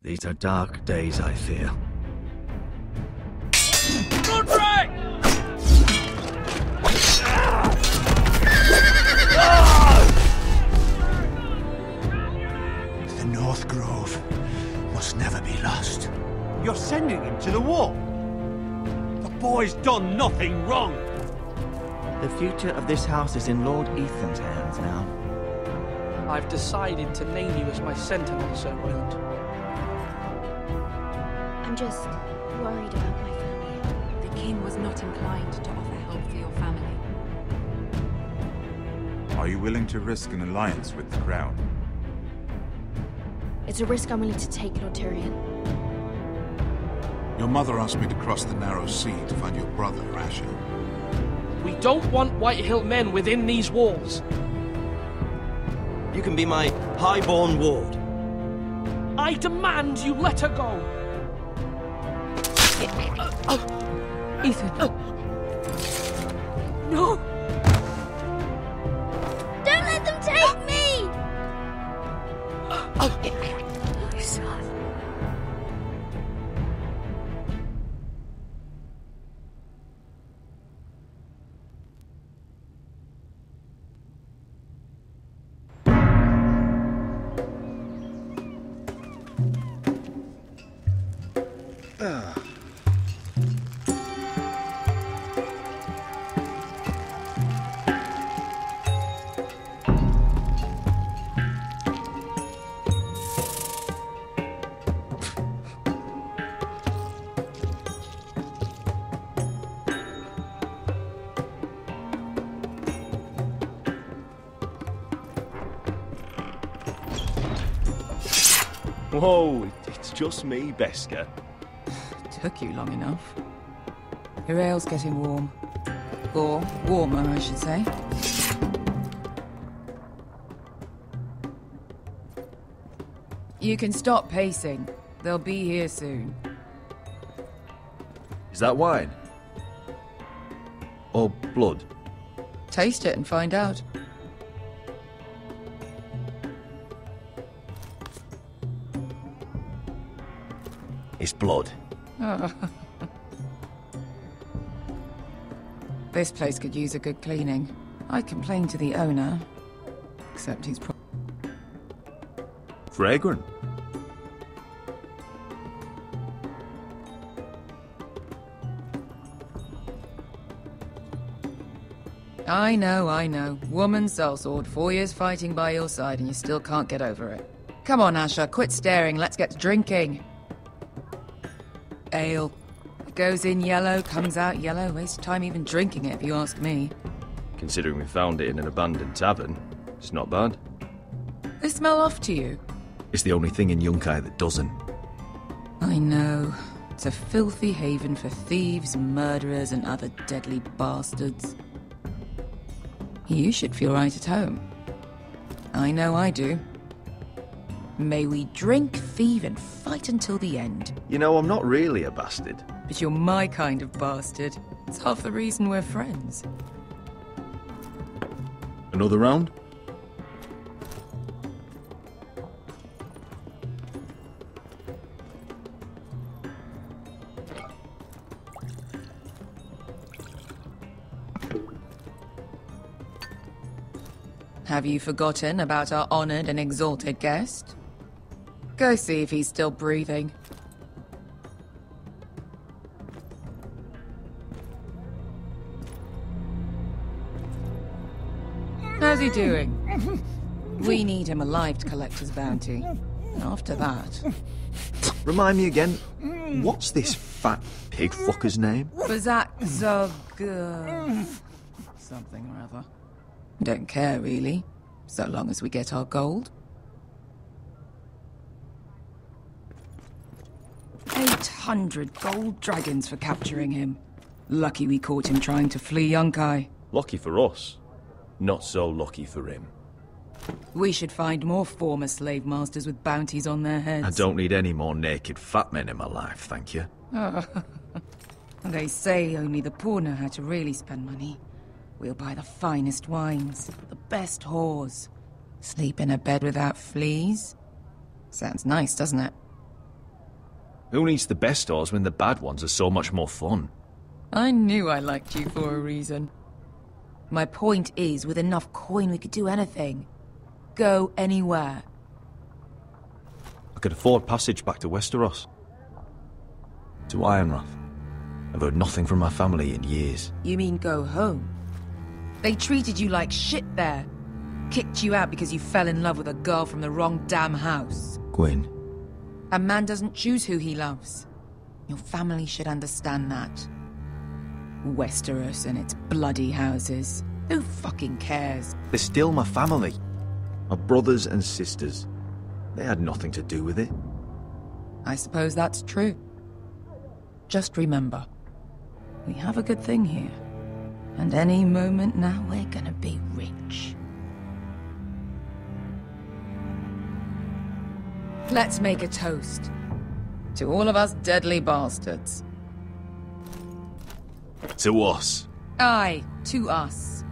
These are dark days, I fear. Godfrey! The North Grove must never be lost. You're sending him to the war? The boy's done nothing wrong. The future of this house is in Lord Ethan's hands now. I've decided to name you as my sentinel, Sir Royland. I'm just worried about my family. The king was not inclined to offer help for your family. Are you willing to risk an alliance with the Crown? It's a risk I'm willing to take, Lord Tyrion. Your mother asked me to cross the narrow sea to find your brother, Asher. We don't want Whitehill men within these walls. You can be my highborn ward. I demand you let her go. Ethan. No! Don't let them take me! My son. Whoa, it's just me, Beska. Took you long enough. Your ale's getting warm. Or warmer, I should say. You can stop pacing. They'll be here soon. Is that wine? Or blood? Taste it and find out. It's blood. This place could use a good cleaning. I complained to the owner, except he's Fragrant. I know. Woman sellsword, 4 years fighting by your side and you still can't get over it. Come on, Asher, quit staring, let's get to drinking. Ale. It goes in yellow, comes out yellow. Waste time even drinking it, if you ask me. Considering we found it in an abandoned tavern, it's not bad. They smell off to you? It's the only thing in Yunkai that doesn't. I know. It's a filthy haven for thieves, murderers, and other deadly bastards. You should feel right at home. I know I do. May we drink, thieve, and fight until the end. You know, I'm not really a bastard. But you're my kind of bastard. It's half the reason we're friends. Another round? Have you forgotten about our honored and exalted guest? Go see if he's still breathing. How's he doing? We need him alive to collect his bounty. And after that... Remind me again, what's this fat pig fucker's name? Bazak Zog... something or other. Don't care, really. So long as we get our gold. 800 gold dragons for capturing him. Lucky we caught him trying to flee Yunkai. Lucky for us. Not so lucky for him. We should find more former slave masters with bounties on their heads. I don't need any more naked fat men in my life, thank you. They say only the poor know how to really spend money. We'll buy the finest wines, the best whores. Sleep in a bed without fleas. Sounds nice, doesn't it? Who needs the best stores when the bad ones are so much more fun? I knew I liked you for a reason. My point is, with enough coin we could do anything. Go anywhere. I could afford passage back to Westeros. To Ironrath. I've heard nothing from my family in years. You mean go home? They treated you like shit there. Kicked you out because you fell in love with a girl from the wrong damn house. Gwyn. A man doesn't choose who he loves. Your family should understand that. Westeros and its bloody houses. Who fucking cares? They're still my family. My brothers and sisters. They had nothing to do with it. I suppose that's true. Just remember, we have a good thing here. And any moment now we're gonna be rich. Let's make a toast. To all of us deadly bastards. To us. Aye, to us.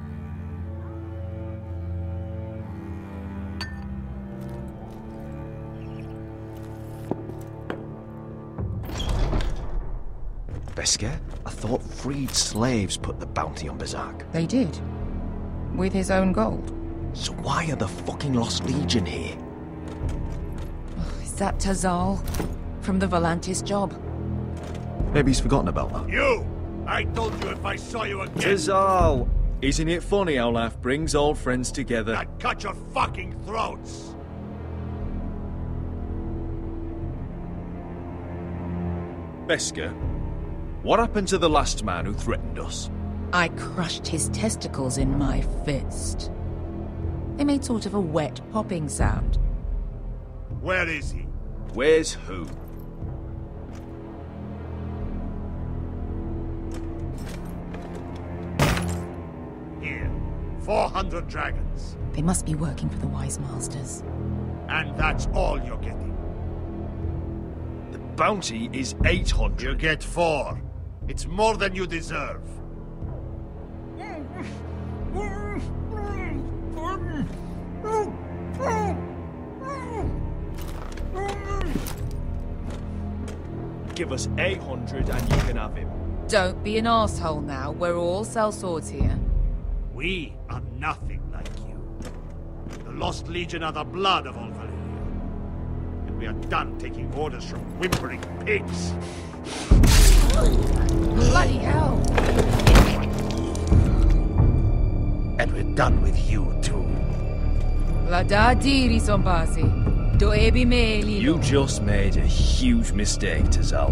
Beskar? I thought freed slaves put the bounty on Berserk. They did. With his own gold. So why are the fucking Lost Legion here? Is that Tazal? From the Volantis job? Maybe he's forgotten about that. You! I told you if I saw you again, Tazal! Isn't it funny how life brings old friends together? I'd cut your fucking throats! Beskar, what happened to the last man who threatened us? I crushed his testicles in my fist. They made sort of a wet popping sound. Where is he? Where's who? Here. 400 dragons. They must be working for the Wise Masters. And that's all you're getting. The bounty is 800. You get 4. It's more than you deserve. Give us 800 and you can have him. Don't be an asshole now. We're all sellswords here. We are nothing like you. The Lost Legion are the blood of all Valyria. And we are done taking orders from whimpering pigs. Bloody hell! And we're done with you, too. La da diri son pasi. Do ebi meli. You just made a huge mistake, Tazal.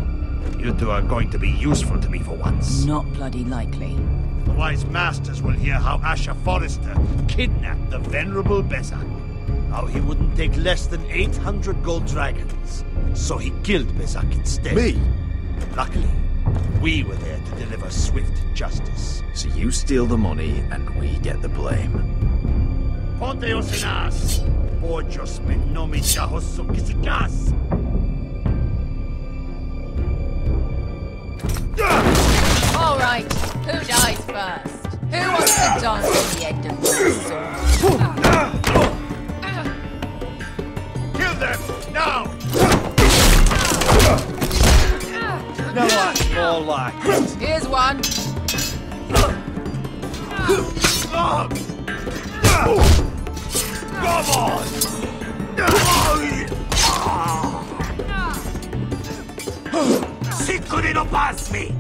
You two are going to be useful to me for once. Not bloody likely. The Wise Masters will hear how Asher Forrester kidnapped the venerable Besak. How he wouldn't take less than 800 gold dragons. So he killed Besak instead. Me? Luckily, we were there to deliver swift justice. So you steal the money and we get the blame. Ponteos en as! Pojos me nomi chahoso kisikas! All right, who dies first? Who wants to dance at the end of the sword? Kill them, now! No, that's more like it. Here's one. Come on! Sicuri no pass me!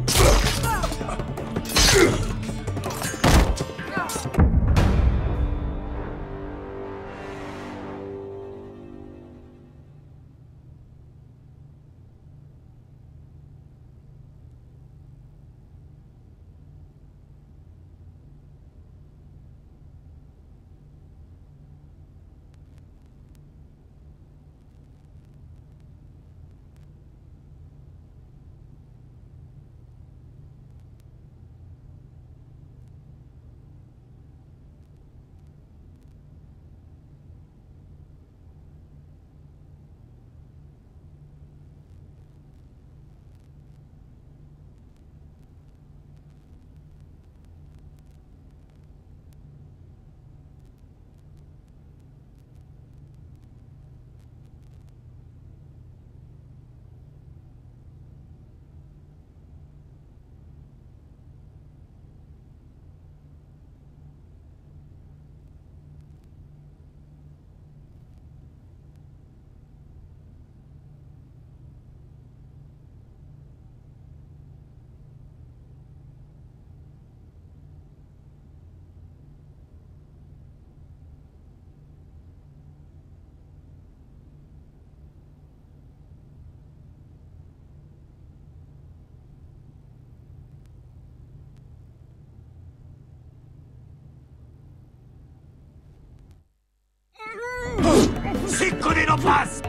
Sicko di no pas!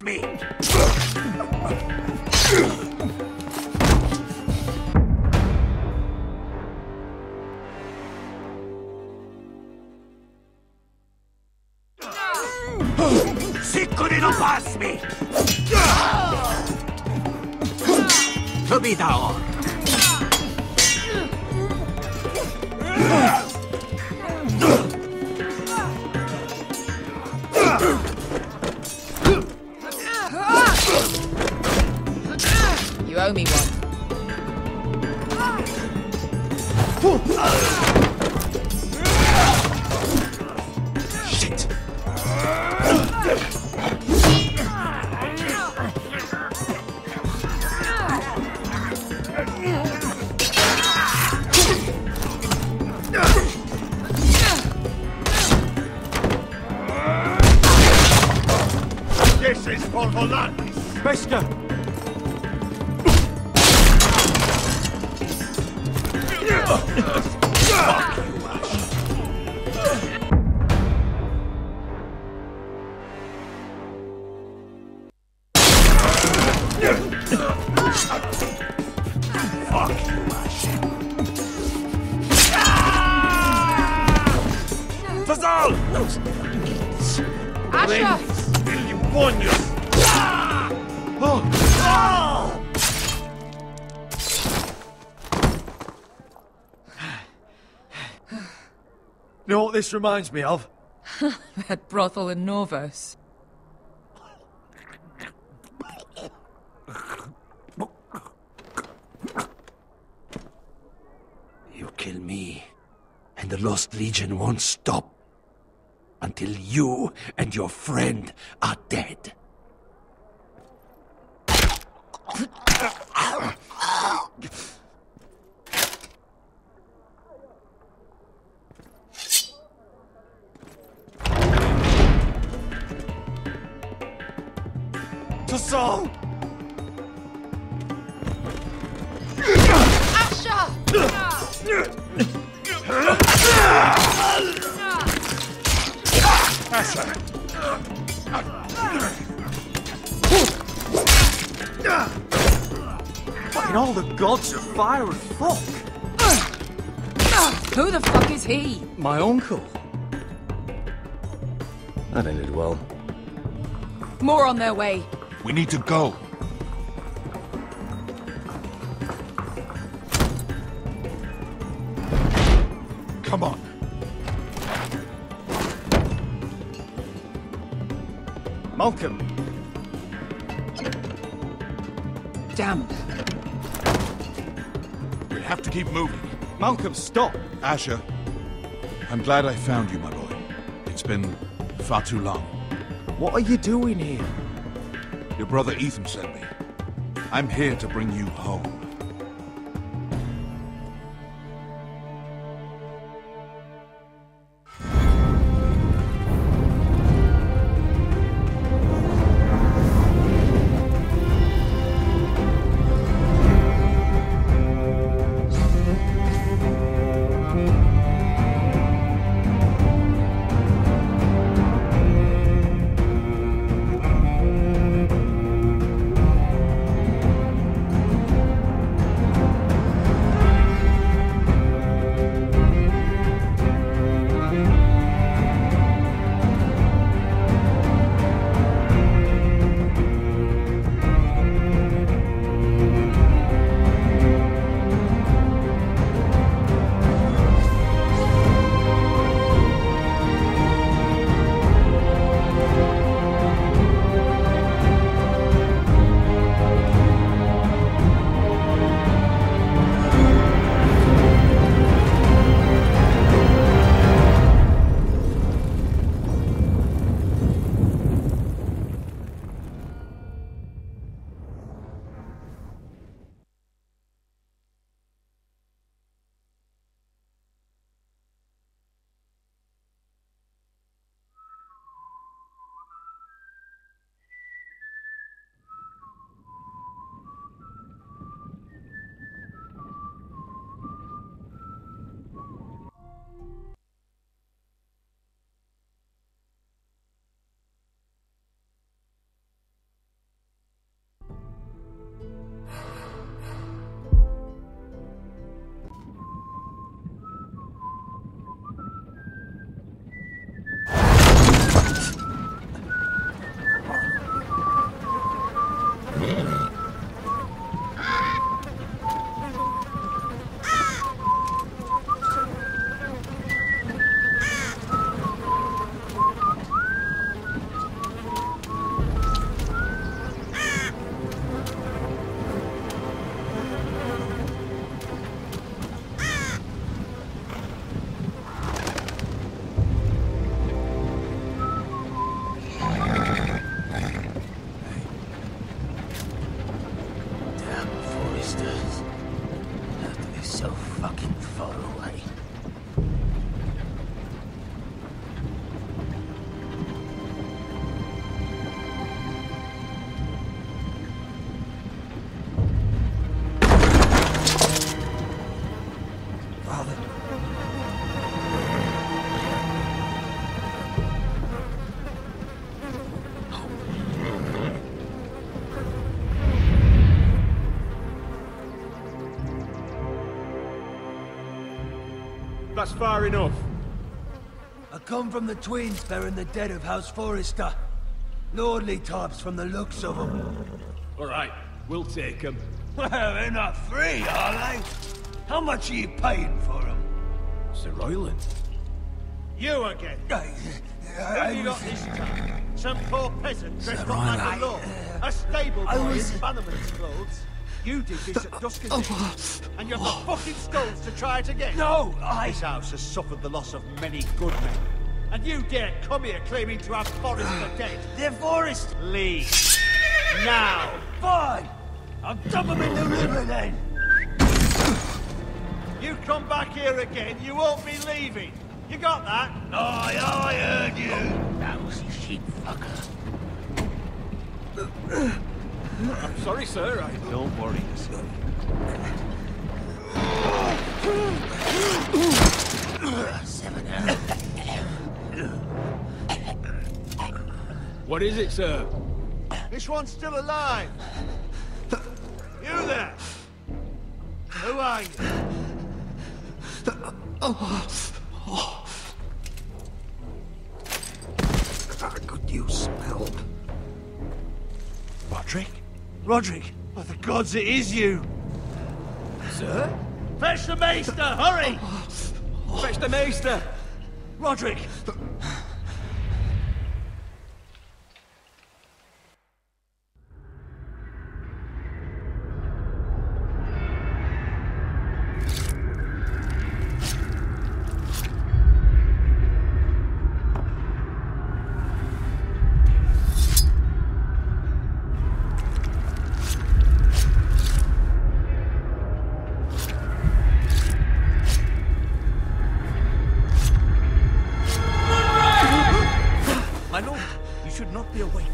Me. Sicko di no pas me. Tobidao. You owe me one. Shit! This is for Volantis. Bester! Fazal! Asher! Iliponius! You know what this reminds me of? That brothel in Norvos. You kill me, and the Lost Legion won't stop until you and your friend are dead. To Saul! Asher! Fucking all the gods of fire and fuck! Who the fuck is he? My uncle. That ended well. More on their way. We need to go. Come on. Malcolm! Damn. We have to keep moving. Malcolm, stop! Asher, I'm glad I found you, my boy. It's been far too long. What are you doing here? Your brother Ethan sent me. I'm here to bring you home. that's far enough. I come from the twins bearing the dead of House Forrester. Lordly tops from the looks of them. All right, we'll take them. Well, they're not free, are they? How much are you paying for them? Sir Royland. You again. Who have you got this time? Some poor peasant dressed up Royland. like a lord. A stable boy in Bannerman's clothes. You did this at dusk and and you've the fucking skulls to try it again. No, This house has suffered the loss of many good men. And you dare come here claiming to have Forrester dead. They're Forrest. Leave. Now. Fine. I'll dump them in the river then. You come back here again, you won't be leaving. You got that? I heard you. Lousy sheep fucker. I'm sorry, sir. Don't worry, son. What is it, sir? This one's still alive. You there? Who are you? Could you smell? Roderick? Roderick? By the gods, it is you! Sir? Fetch the maester, hurry! Fetch the maester! Roderick! My lord, you should not be awake.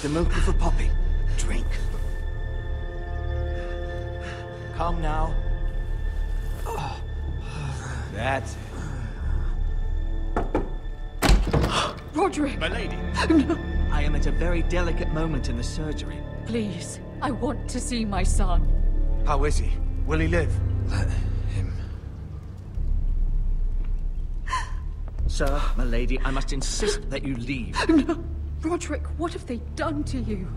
The milk of the poppy. Drink. Calm now. That's it. Roderick! My lady. No. I am at a very delicate moment in the surgery. Please, I want to see my son. How is he? Will he live? Let him. Sir, my lady, I must insist that you leave. No. Roderick, what have they done to you?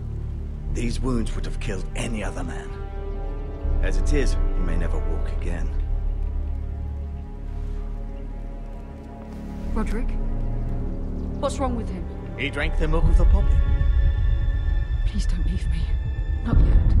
These wounds would have killed any other man. As it is, he may never walk again. Roderick? What's wrong with him? He drank the milk of the poppy. Please don't leave me. Not yet.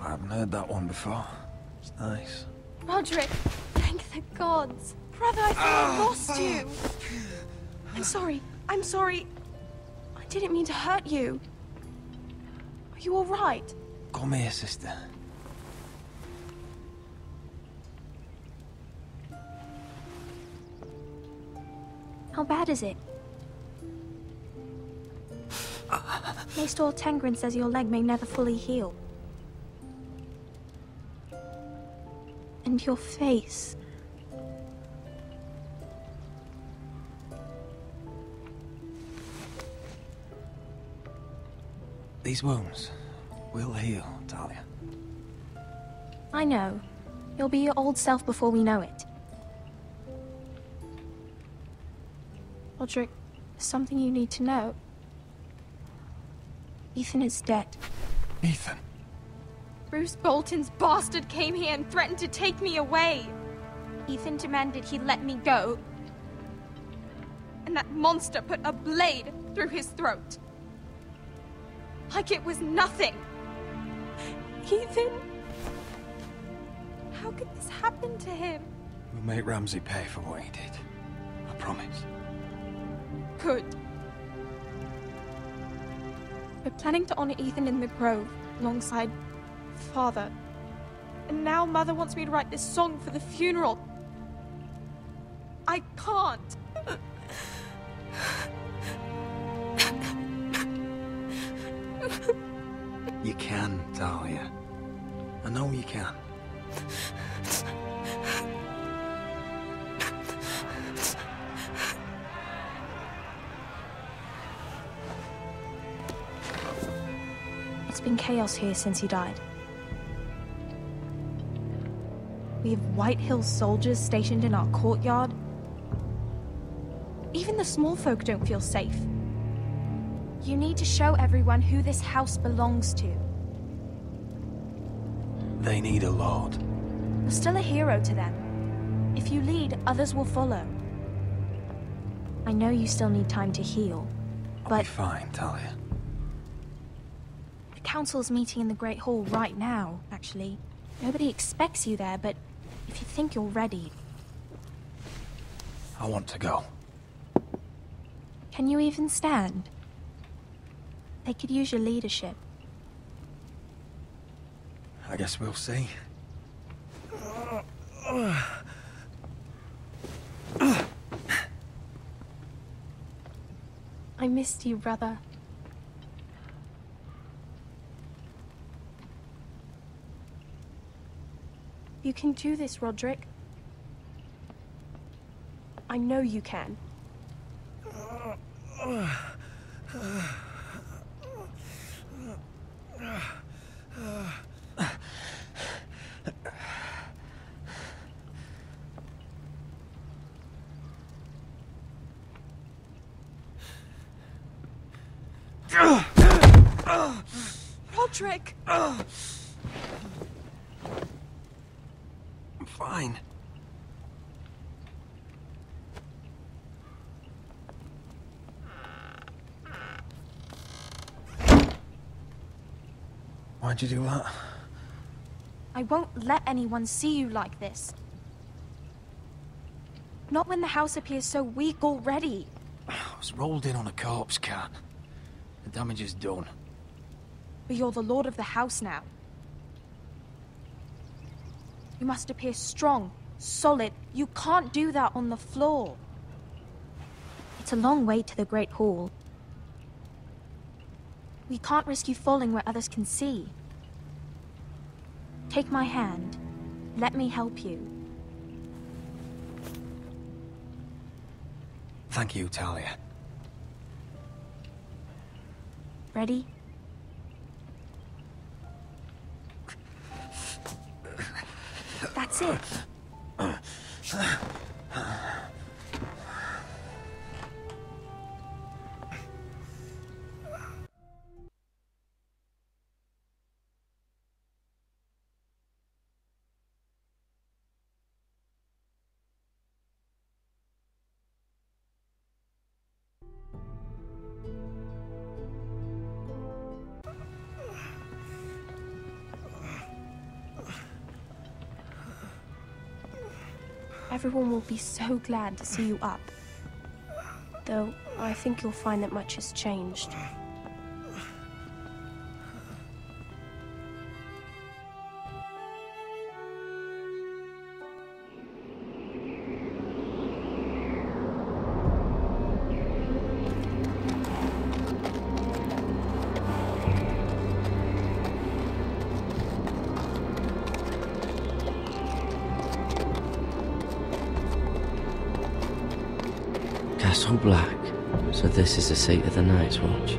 I haven't heard that one before. It's nice. Roderick, thank the gods. Brother, I thought I lost you. I'm sorry. I didn't mean to hurt you. Are you all right? Come here, sister. How bad is it? Maester Tengrin says your leg may never fully heal. And your face. These wounds will heal, Talia. I know. You'll be your old self before we know it. Roderick, there's something you need to know. Ethan is dead. Ethan? Bruce Bolton's bastard came here and threatened to take me away. Ethan demanded he let me go. And that monster put a blade through his throat. Like it was nothing. Ethan How could this happen to him? We'll make Ramsay pay for what he did. I promise. Good. We're planning to honor Ethan in the Grove, alongside Father. And now Mother wants me to write this song for the funeral. I can't. You can, Talia. I know you can. It's been chaos here since he died. We have White Hills soldiers stationed in our courtyard. Even the small folk don't feel safe. You need to show everyone who this house belongs to. They need a lord. You're still a hero to them. If you lead, others will follow. I know you still need time to heal, but... I'll be fine, Talia. The council's meeting in the Great Hall right now, actually. Nobody expects you there, but if you think you're ready... I want to go. Can you even stand? They could use your leadership. I guess we'll see. I missed you, brother. You can do this, Roderick. I know you can. Roderick! I'm fine. Why'd you do that? I won't let anyone see you like this. Not when the house appears so weak already. I was rolled in on a corpse cart. The damage is done. But you're the lord of the house now. You must appear strong, solid. You can't do that on the floor. It's a long way to the Great Hall. We can't risk you falling where others can see. Take my hand. Let me help you. Thank you, Talia. Ready? That's it. Everyone will be so glad to see you up. Though, I think you'll find that much has changed. Castle Black. So this is the seat of the Night's Watch.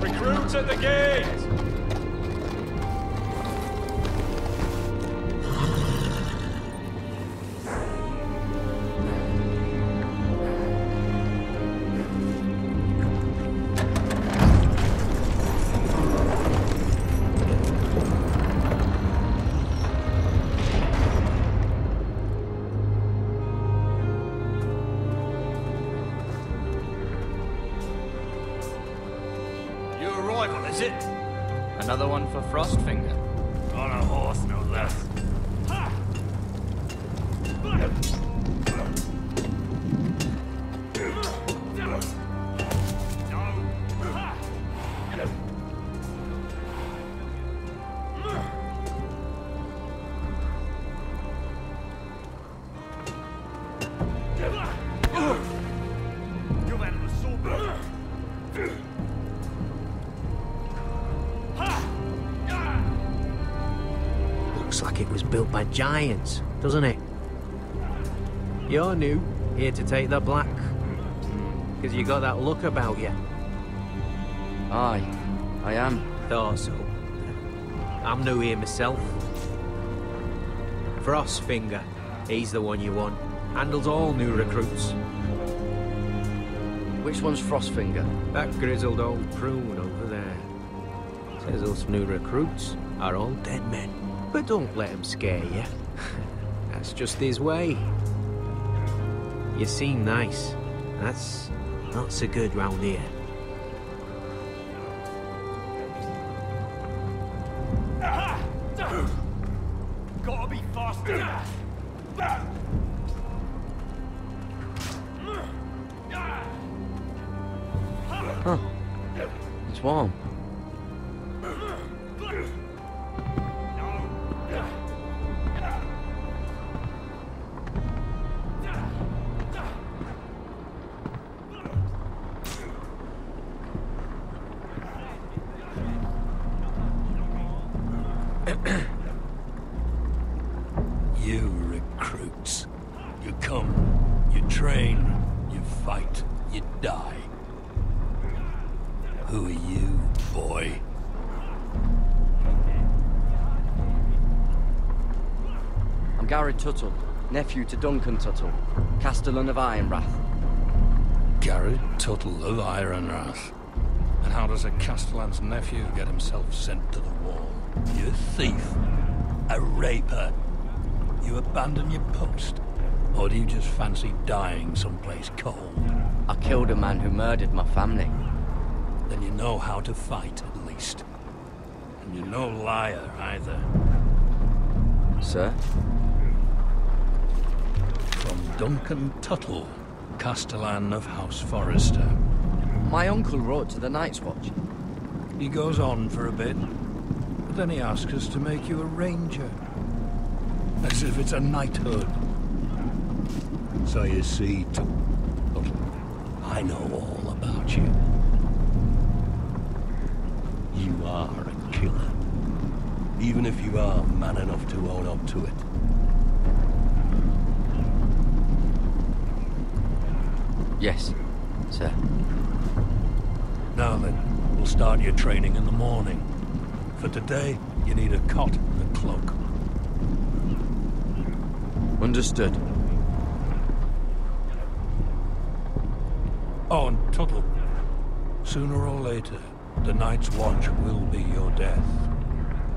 Recruits at the gate! rival, is it? Another one for Frostfinger. On a horse, no less. Looks like it was built by giants, doesn't it? You're new, here to take the black. Because you got that look about you. Aye, I am. Thought so. I'm new here myself. Frostfinger, he's the one you want. Handles all new recruits. Which one's Frostfinger? That grizzled old prune over there. Says us new recruits are all dead men. But don't let him scare you. That's just his way. You seem nice. That's not so good round here. Gotta be faster. Huh. It's warm. You recruits. You come, you train, you fight, you die. Who are you, boy? I'm Garrett Tuttle, nephew to Duncan Tuttle, Castellan of Ironrath. Garrett Tuttle of Ironrath. And how does a Castellan's nephew get himself sent to the wall? You a thief? A raper? You abandon your post? Or do you just fancy dying someplace cold? I killed a man who murdered my family. Then you know how to fight, at least. And you're no liar, either. Sir? From Duncan Tuttle, Castellan of House Forrester. My uncle wrote to the Night's Watch. He goes on for a bit, but then he asks us to make you a ranger. As if it's a knighthood. So you see, Tuttle, I know all about you. You are a killer. Even if you are man enough to own up to it. Yes, sir. Now then, we'll start your training in the morning. For today, you need a cot and a cloak. Understood. Oh, and Tuttle, sooner or later, the Night's Watch will be your death.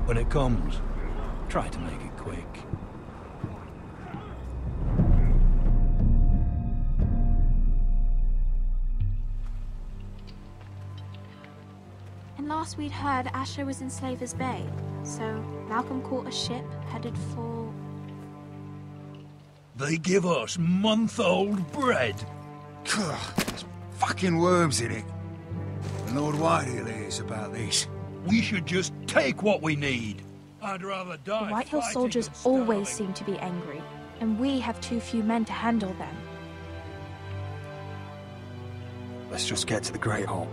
When it comes, try to make it quick. And last we'd heard, Asher was in Slaver's Bay, so Malcolm caught a ship headed for... They give us month-old bread. There's fucking worms in it. And Lord Whitehill is about this. We should just take what we need. I'd rather die. The Whitehill soldiers always seem to be angry, and we have too few men to handle them. Let's just get to the Great Hall.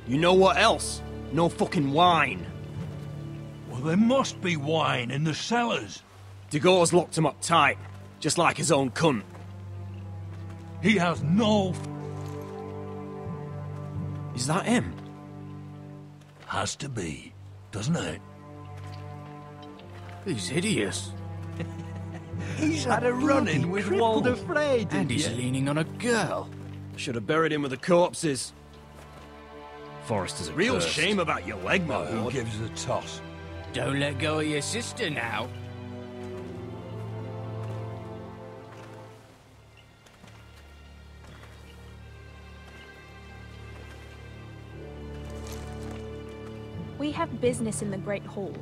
You know what else? No fucking wine. Well, there must be wine in the cellars. Degau's locked him up tight, just like his own cunt. He has no... Is that him? Has to be, doesn't it? He's hideous. He's had a run-in with Walder Frey, and he's leaning on a girl. Should have buried him with the corpses. Forrester's a Real cursed. shame about your leg, my Who lord. Gives a toss. Don't let go of your sister now. We have business in the Great Hall.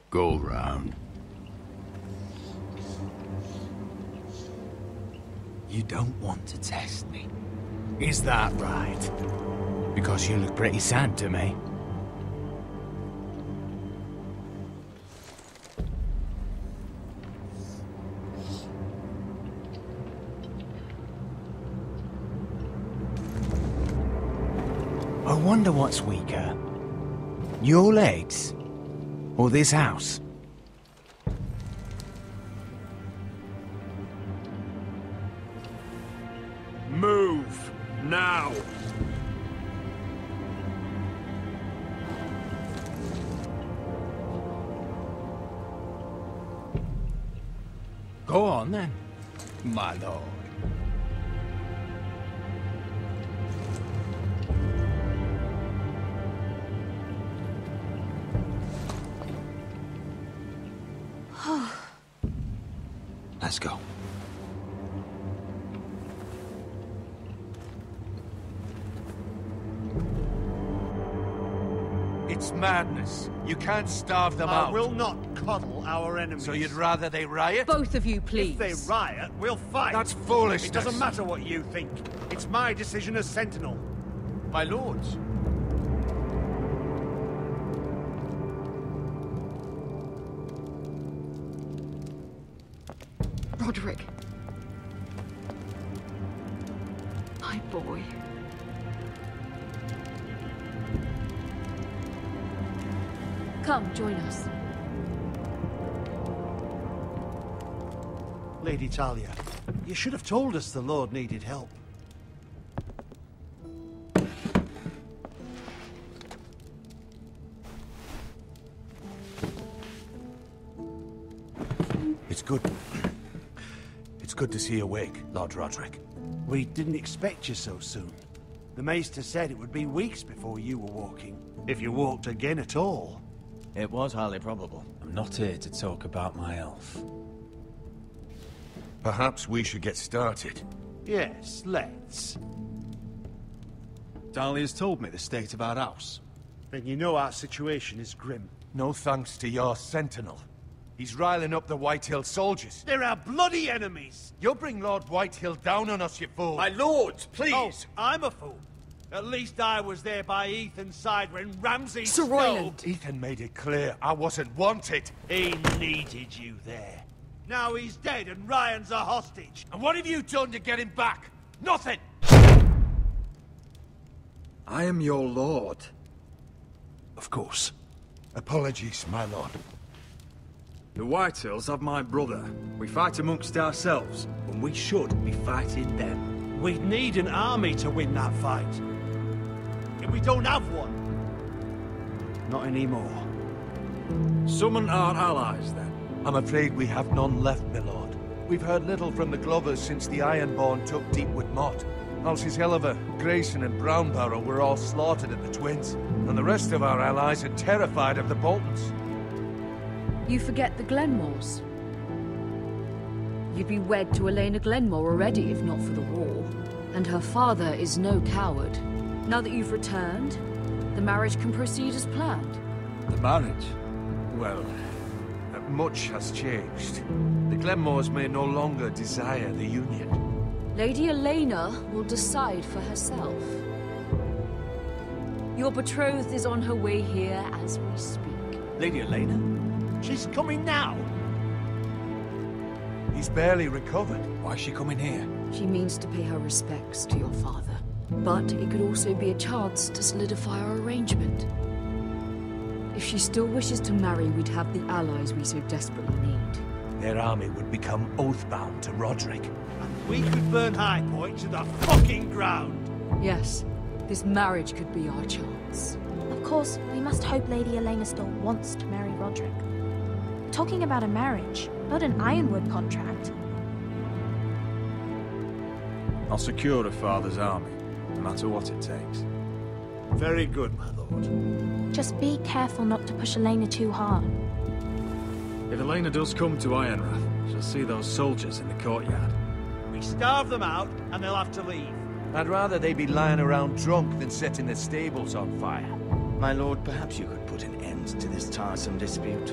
Go round. You don't want to test me. Is that right? Because you look pretty sad to me. I wonder what's weaker. Your legs? Or this house? Move! Now! Go on then, my lord. Let's go. It's madness. You can't starve them out. I will not coddle our enemies. So you'd rather they riot? Both of you, please. If they riot, we'll fight. That's foolishness. It doesn't matter what you think. It's my decision as Sentinel. My lords. Roderick. My boy. Come, join us. Lady Talia, you should have told us the Lord needed help. It's good. It's good to see you awake, Lord Roderick. We didn't expect you so soon. The Maester said it would be weeks before you were walking, if you walked again at all. It was highly probable. I'm not here to talk about my elf. Perhaps we should get started. Yes, let's. Dahlia's told me the state of our house. Then you know our situation is grim. No thanks to your Sentinel. He's riling up the Whitehill soldiers. They're our bloody enemies! You'll bring Lord Whitehill down on us, you fool! My lords, please! Oh, I'm a fool. At least I was there by Ethan's side when Ramsay Sir Royland! Ethan made it clear I wasn't wanted. He needed you there. Now he's dead and Ryan's a hostage. And what have you done to get him back? Nothing! I am your lord. Of course. Apologies, my lord. The Whitehills have my brother. We fight amongst ourselves, when we should be fighting them. We'd need an army to win that fight. And we don't have one. Not anymore. Summon our allies, then. I'm afraid we have none left, my lord. We've heard little from the Glovers since the Ironborn took Deepwood Motte. Halsey's Helliver, Grayson and Brownbarrow were all slaughtered at the Twins, and the rest of our allies are terrified of the Boltons. You forget the Glenmores. You'd be wed to Elena Glenmore already if not for the war. And her father is no coward. Now that you've returned, the marriage can proceed as planned. The marriage? Well, much has changed. The Glenmores may no longer desire the union. Lady Elena will decide for herself. Your betrothed is on her way here as we speak. Lady Elena? She's coming now. He's barely recovered. Why is she coming here? She means to pay her respects to your father. But it could also be a chance to solidify our arrangement. If she still wishes to marry, we'd have the allies we so desperately need. Their army would become oathbound to Roderick. And we could burn High Point to the fucking ground. Yes, this marriage could be our chance. Of course, we must hope Lady Elena still wants to marry Roderick. We're talking about a marriage, not an Ironwood contract. I'll secure her father's army, no matter what it takes. Very good, my lord. Just be careful not to push Elena too hard. If Elena does come to Ironrath, she'll see those soldiers in the courtyard. We We starve them out, and they'll have to leave. I'd rather they be lying around drunk than setting the stables on fire. My lord, perhaps you could put an end to this tiresome dispute.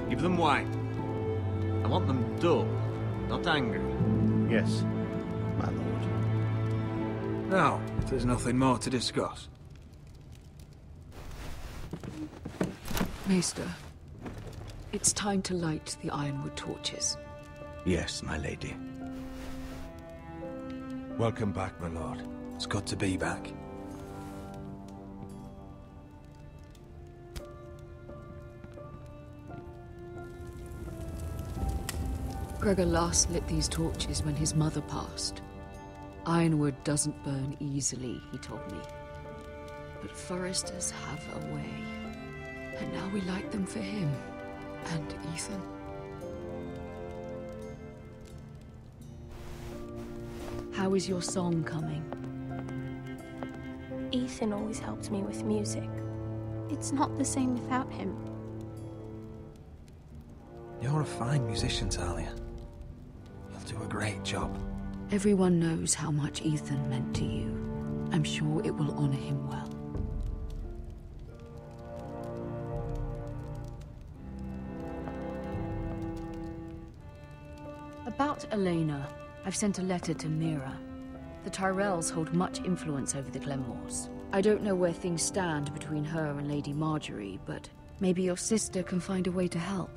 Give them wine. I want them dull, not angry. Yes, my lord. Now, if there's nothing more to discuss. Maester, it's time to light the ironwood torches. Yes, my lady. Welcome back, my lord. It's good to be back. Gregor last lit these torches when his mother passed. Ironwood doesn't burn easily, he told me. But foresters have a way. And now we light them for him. And Ethan. How is your song coming? Ethan always helps me with music. It's not the same without him. You're a fine musician, Talia. You'll do a great job. Everyone knows how much Ethan meant to you. I'm sure it will honor him well. About Elena, I've sent a letter to Mira. The Tyrells hold much influence over the Glenmores. I don't know where things stand between her and Lady Marjorie, but maybe your sister can find a way to help.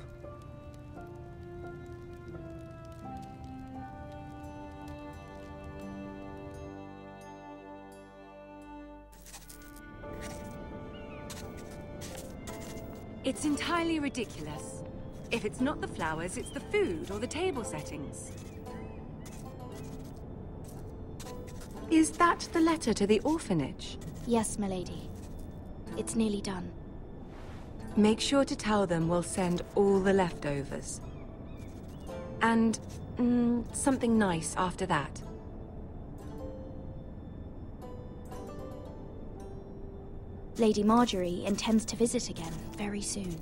It's entirely ridiculous. If it's not the flowers, it's the food or the table settings. Is that the letter to the orphanage? Yes, milady. It's nearly done. Make sure to tell them we'll send all the leftovers. And something nice after that. Lady Marjorie intends to visit again very soon.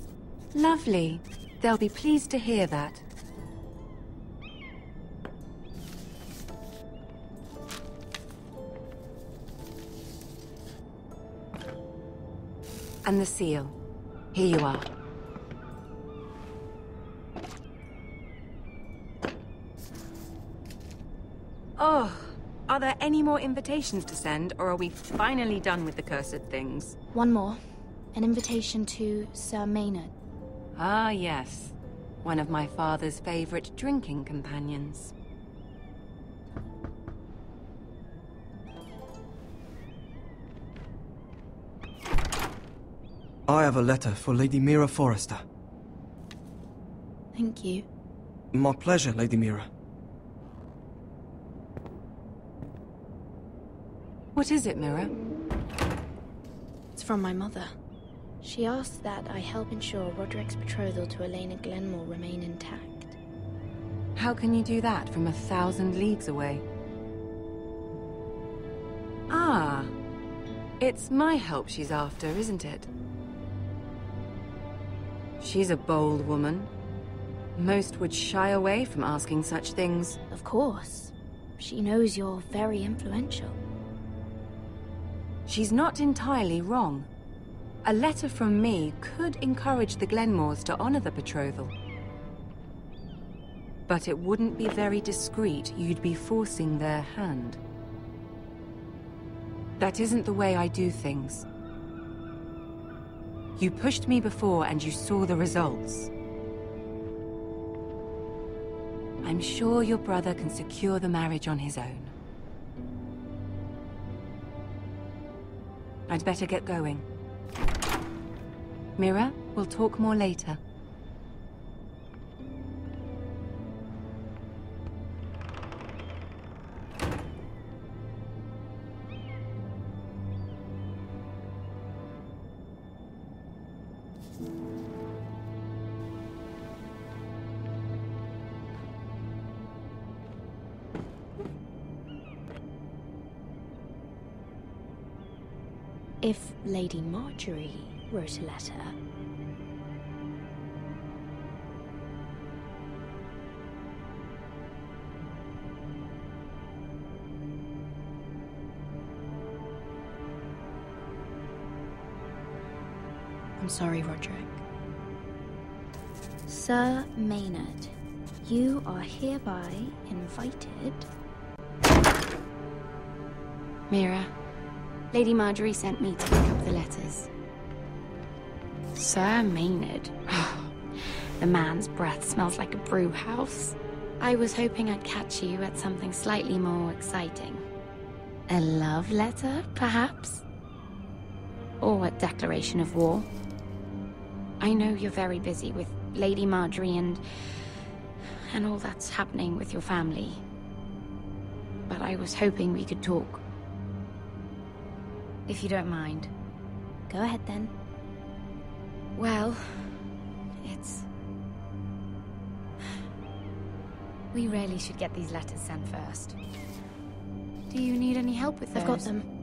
Lovely. They'll be pleased to hear that. And the seal. Here you are. Oh, are there any more invitations to send, or are we finally done with the cursed things? One more. An invitation to Sir Maynard. Ah, yes. One of my father's favorite drinking companions. I have a letter for Lady Mira Forrester. Thank you. My pleasure, Lady Mira. What is it, Mira? It's from my mother. She asks that I help ensure Roderick's betrothal to Elena Glenmore remain intact. How can you do that from 1,000 leagues away? Ah, it's my help she's after, isn't it? She's a bold woman. Most would shy away from asking such things. Of course. She knows you're very influential. She's not entirely wrong. A letter from me could encourage the Glenmores to honor the betrothal. But it wouldn't be very discreet. You'd be forcing their hand. That isn't the way I do things. You pushed me before and you saw the results. I'm sure your brother can secure the marriage on his own. I'd better get going. Mira, we'll talk more later. If Lady Marjorie wrote a letter... I'm sorry, Roderick. Sir Maynard, you are hereby invited. Mira, Lady Marjorie sent me to pick up the letters. Sir Maynard. The man's breath smells like a brew house. I was hoping I'd catch you at something slightly more exciting. A love letter, perhaps? Or a declaration of war? I know you're very busy with Lady Marjorie and all that's happening with your family. But I was hoping we could talk. If you don't mind. Go ahead then. Well, it's... We really should get these letters sent first. Do you need any help with those? I've got them.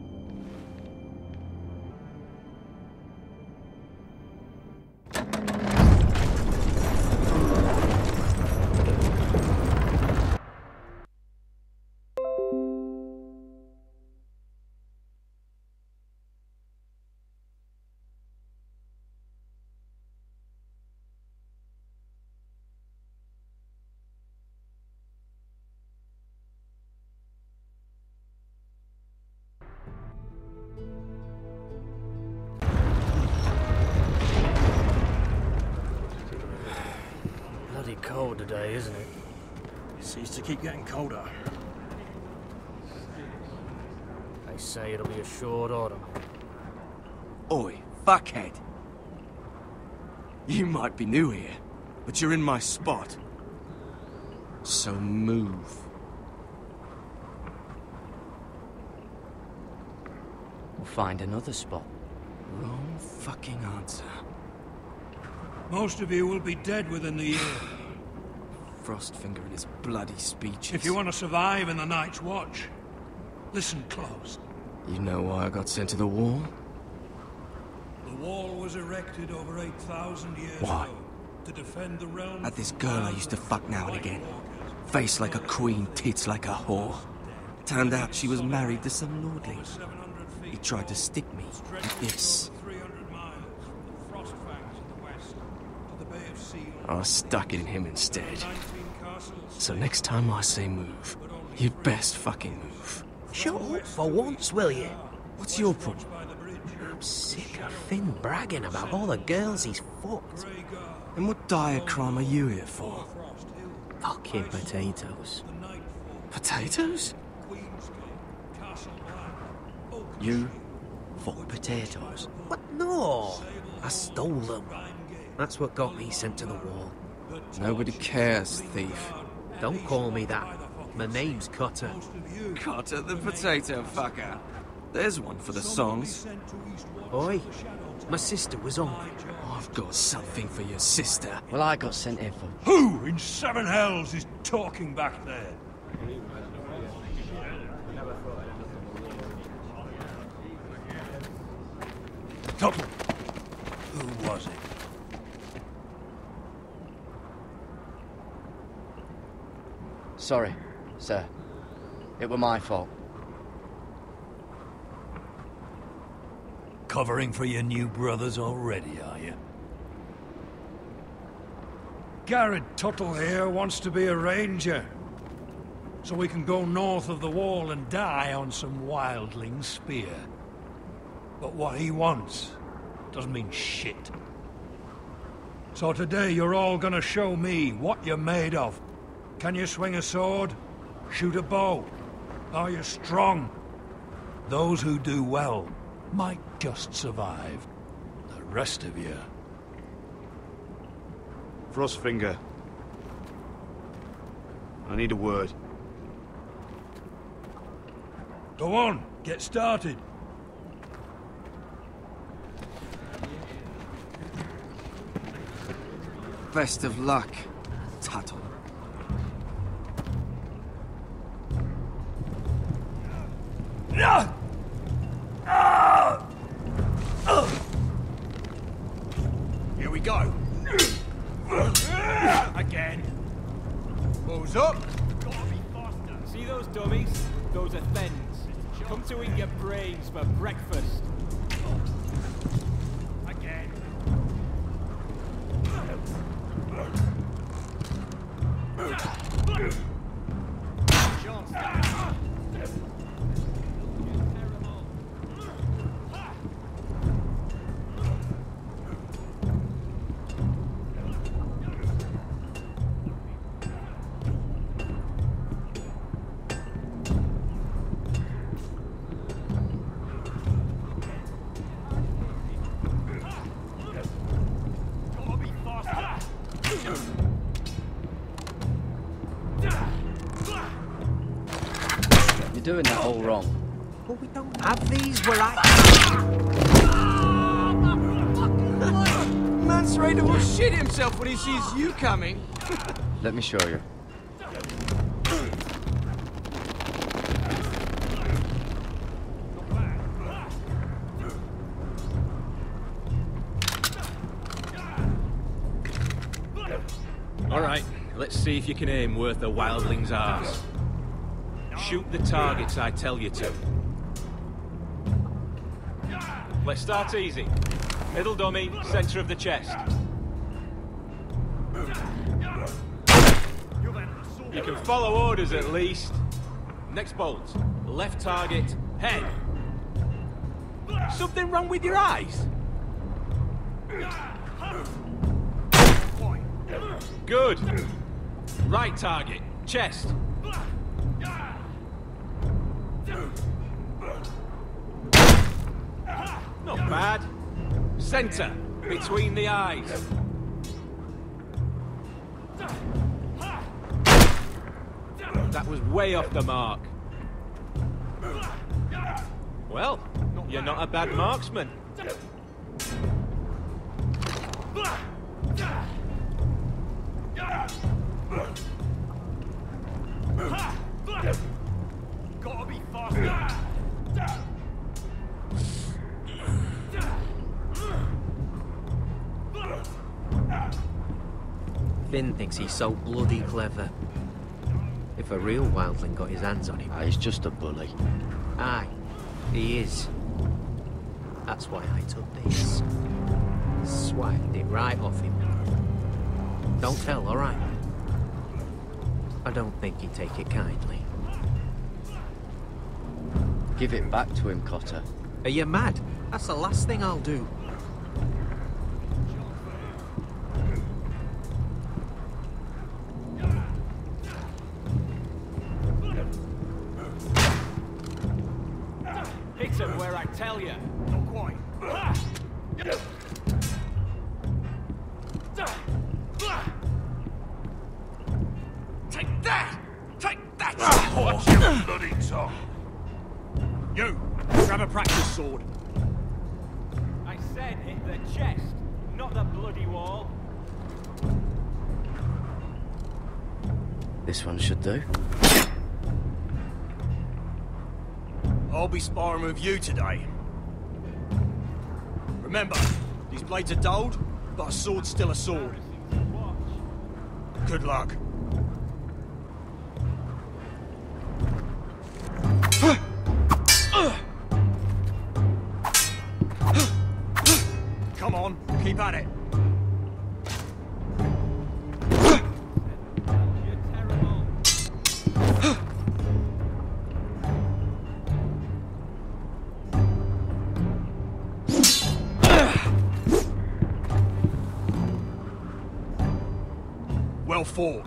Cold today, isn't it? It seems to keep getting colder. They say it'll be a short autumn. Oi, fuckhead. You might be new here, but you're in my spot. So move. We'll find another spot. Wrong fucking answer. Most of you will be dead within the year. Frostfinger and his bloody speeches. If you want to survive in the Night's Watch, listen close. You know why I got sent to the wall? The wall was erected over 8,000 years Why? ago to defend the realm. Had this girl I used to fuck now and again. Face like a queen, tits like a whore. Turned out she was married to some lordling. He tried to stick me with this. I stuck it in him instead. So next time I say move, you'd best fucking move. Shut up for once, will you? What's your problem? I'm sick of Finn bragging about all the girls he's fucked. And what dire crime are you here for? Fucking potatoes. Potatoes? You fuck potatoes? What? No! I stole them. That's what got me sent to the wall. Nobody cares, thief. Don't call me that. My name's Cutter. Cutter the potato fucker. There's one for the songs. Oi, my sister was on. I've got something for your sister. Well, I got sent here for... Who in seven hells is talking back there? Tuttle. Who was it? Sorry, sir. It were my fault. Covering for your new brothers already, are you? Garrett Tuttle here wants to be a ranger. So we can go north of the wall and die on some wildling spear. But what he wants doesn't mean shit. So today you're all gonna show me what you're made of. Can you swing a sword? Shoot a bow? Are you strong? Those who do well might just survive. The rest of you... Frostfinger. I need a word. Go on, get started. Best of luck, Tuttle. Here we go. Again. Balls up. See those dummies? Those are thens. Come to eat your brains for breakfast. Again. You're doing that all wrong. But we don't have these where I... Man's ready to shit himself when he sees you coming. Let me show you. All right, let's see if you can aim worth a wildling's arse. Shoot the targets I tell you to. Let's start easy. Middle dummy, center of the chest. You can follow orders at least. Next bolt. Left target, head. Something wrong with your eyes? Good. Right target, chest. Not bad. Center, between the eyes. That was way off the mark. Well, you're not a bad marksman. Gotta be faster. Finn thinks he's so bloody clever. If a real wildling got his hands on him... He's just a bully. Aye, he is. That's why I took this. Swiped it right off him. Don't tell, alright? I don't think he'd take it kindly. Give it back to him, Cotter. Are you mad? That's the last thing I'll do. Hit him where I tell you. Not quite. Take that! Take that! Watch your bloody tongue! You, grab a practice sword. I said hit the chest, not the bloody wall. This one should do. I'll be sparring with you today. Remember, these blades are dulled, but a sword's still a sword. Good luck. Come on, keep at it. Well fought.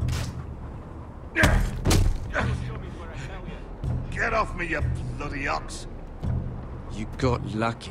Get off me, you bloody ox. You got lucky.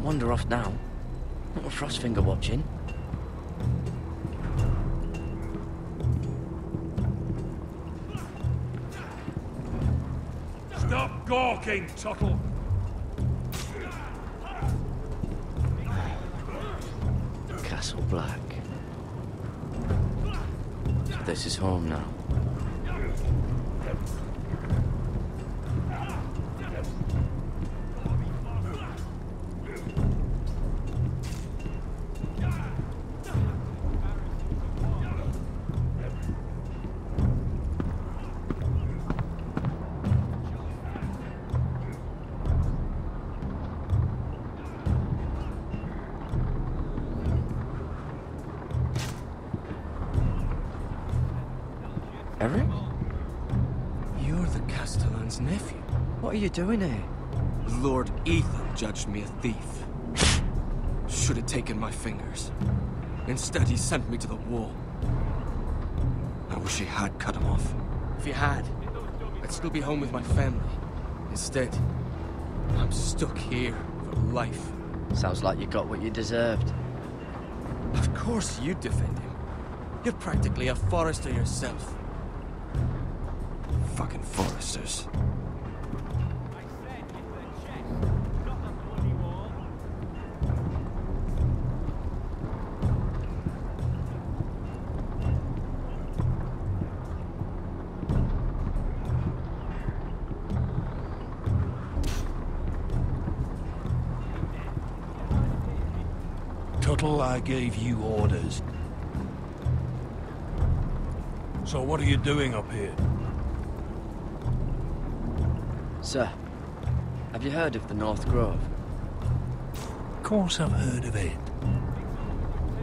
Wander off now. Not with Frostfinger watching. Stop gawking, Tuttle! Castle Black. So this is home now. Eric? You're the Castellan's nephew. What are you doing here? Lord Ethan judged me a thief. Should have taken my fingers. Instead, he sent me to the wall. I wish he had cut him off. If he had, I'd still be home with my family. Instead, I'm stuck here for life. Sounds like you got what you deserved. Of course you'd defend him. You're practically a Forrester yourself. Fucking Forresters. Tuttle, I gave you orders. So what are you doing up here? Sir, have you heard of the North Grove? Of course I've heard of it.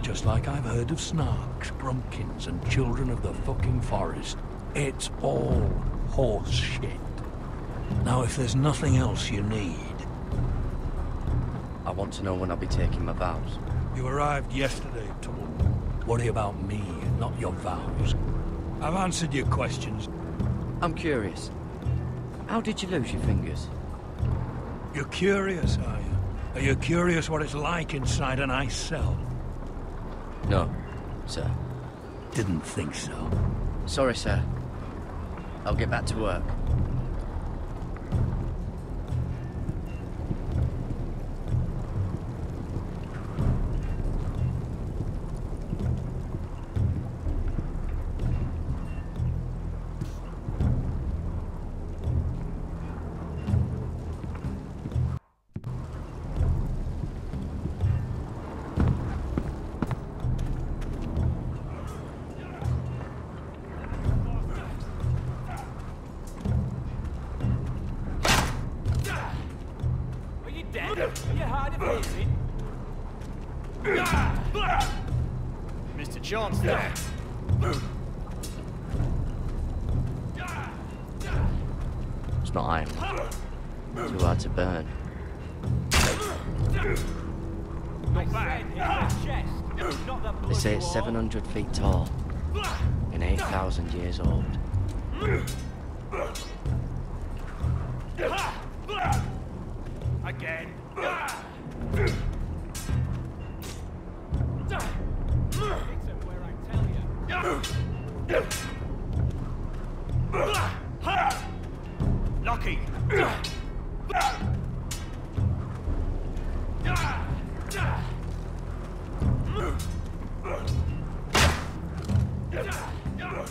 Just like I've heard of Snarks, Grumpkins, and Children of the fucking Forest. It's all horse shit. Now, if there's nothing else you need... I want to know when I'll be taking my vows. You arrived yesterday, Tuttle. Worry about me, not your vows. I've answered your questions. I'm curious. How did you lose your fingers? You're curious, are you? Are you curious what it's like inside an ice cell? No, sir. Didn't think so. Sorry, sir. I'll get back to work. Mr. Chancellor. It's not iron. Too hard to burn. They say it's 700 feet tall and 8,000 years old. Again. Lucky.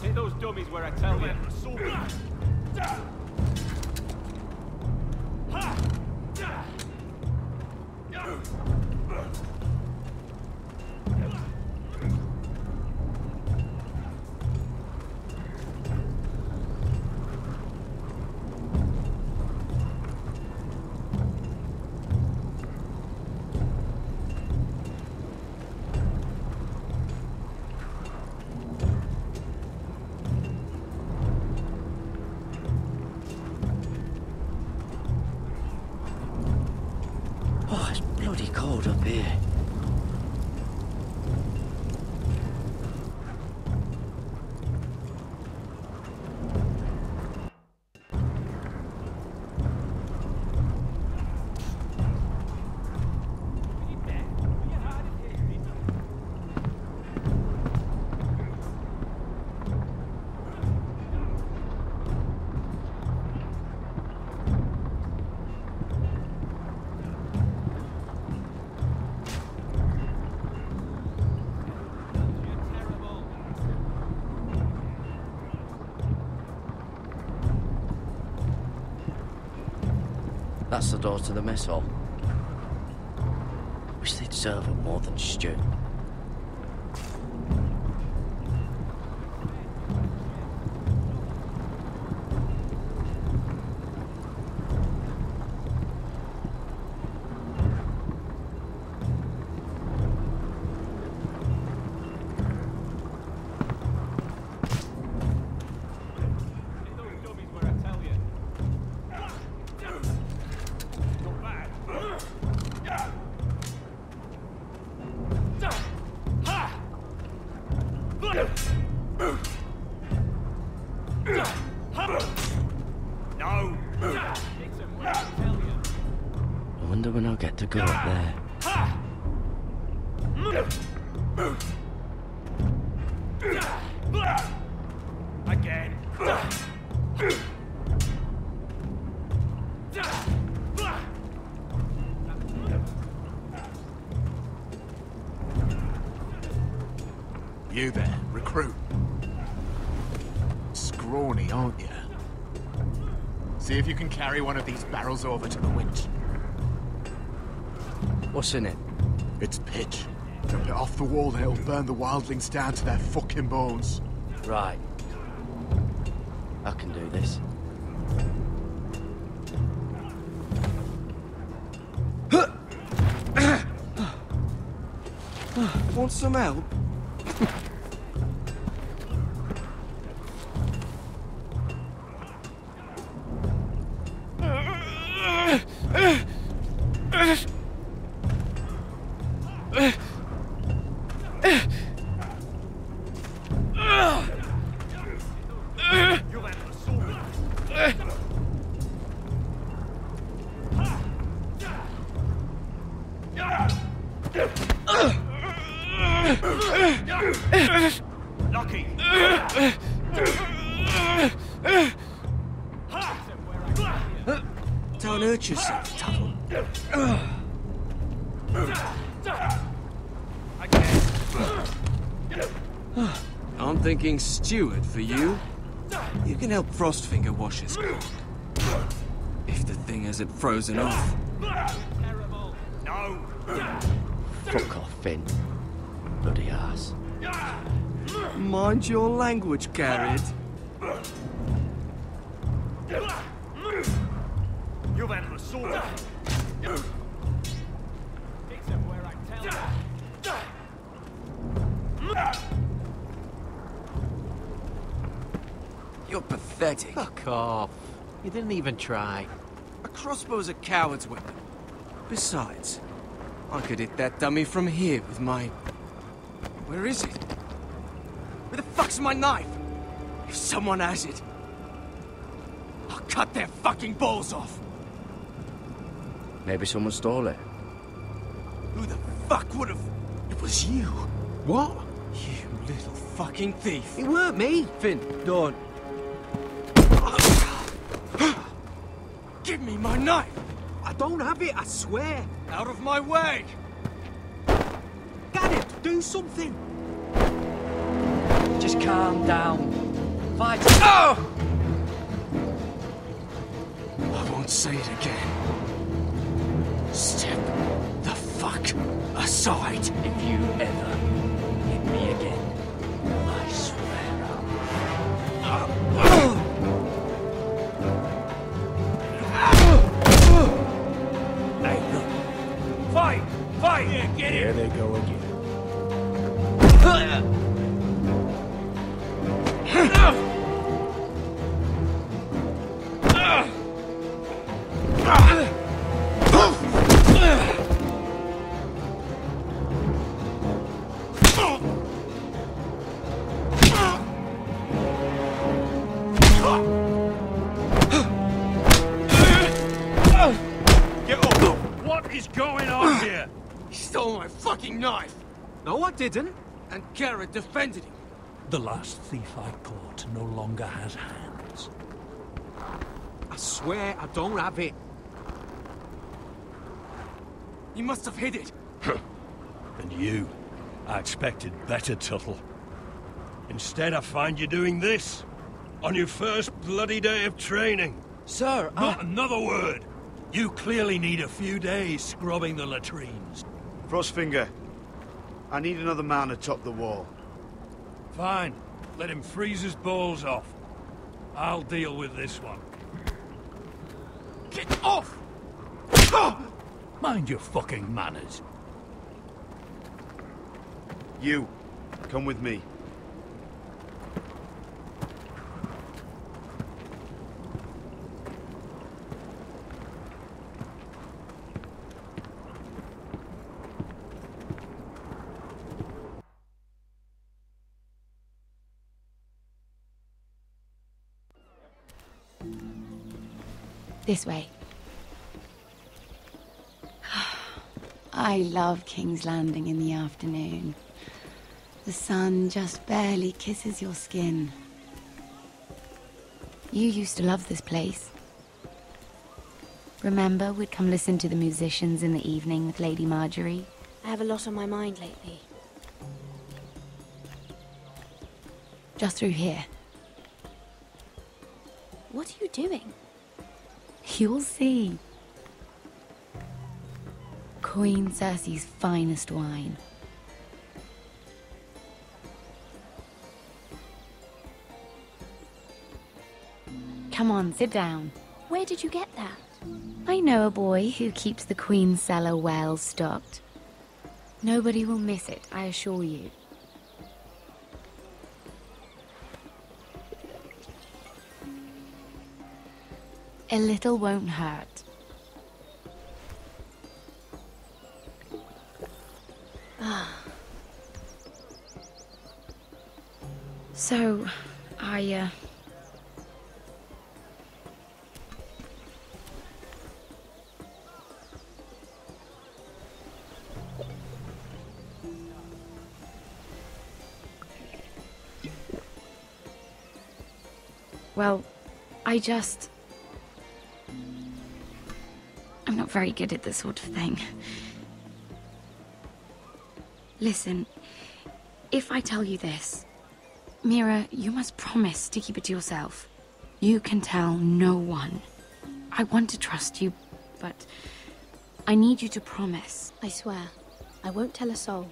Hit those dummies where I tell you. Oh, it's bloody cold up here. That's the door to the mess hall. Wish they'd serve up more than stew. I wonder when I'll get to go up there. Again. You there, recruit. Scrawny, aren't you? See if you can carry one of these barrels over to the winch. What's in it? It's pitch. Drop it off the wall and it'll burn the wildlings down to their fucking bones. Right. I can do this. Want some help? Lucky. Don't hurt yourself, Tuttle. I'm thinking steward for you. You can help Frostfinger wash his cook. If the thing hasn't frozen off. No. Fuck off, Finn. Bloody ass. Mind your language, Garrett. You've had an assault. Except where I tell you. You're pathetic. Fuck off. You didn't even try. A crossbow's a coward's weapon. Besides, I could hit that dummy from here with my... Where is it? Where the fuck's my knife? If someone has it, I'll cut their fucking balls off. Maybe someone stole it. Who the fuck would have... It was you. What? You little fucking thief. It weren't me. Finn, don't. Give me my knife! I don't have it, I swear. Out of my way! Garrett, do something. Just calm down. Fight. Oh! I won't say it again. Step the fuck aside. If you ever hit me again, I swear I'll... Hey, look. Fight! Fight! Yeah, get Here it! they go again. What is going on here? He stole my fucking knife! No, I didn't. And Garrett defended him. The last thief I caught no longer has hands. I swear I don't have it. You must have hid it. And you, I expected better, Tuttle. Instead, I find you doing this on your first bloody day of training. Sir, Not another word. You clearly need a few days scrubbing the latrines. Frostfinger, I need another man atop the wall. Fine. Let him freeze his balls off. I'll deal with this one. Get off! Mind your fucking manners. You, come with me. This way. I love King's Landing in the afternoon. The sun just barely kisses your skin. You used to love this place. Remember, we'd come listen to the musicians in the evening with Lady Marjorie? I have a lot on my mind lately. Just through here. What are you doing? You'll see. Queen Cersei's finest wine. Come on, sit down. Where did you get that? I know a boy who keeps the Queen's cellar well stocked. Nobody will miss it, I assure you. A little won't hurt. So, well, I'm not very good at this sort of thing. Listen, if I tell you this, Mira, you must promise to keep it to yourself. You can tell no one. I want to trust you, but I need you to promise. I swear, I won't tell a soul.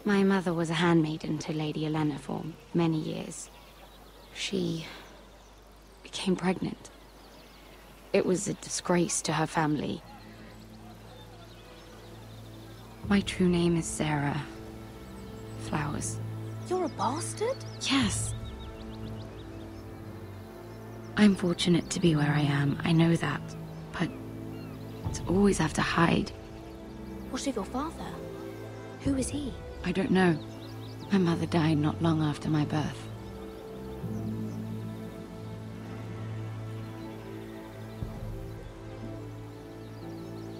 My mother was a handmaiden to Lady Olenna for many years. She became pregnant. It was a disgrace to her family. My true name is Sarah Flowers. You're a bastard? Yes. I'm fortunate to be where I am, I know that. But to always have to hide. What of your father? Who is he? I don't know. My mother died not long after my birth.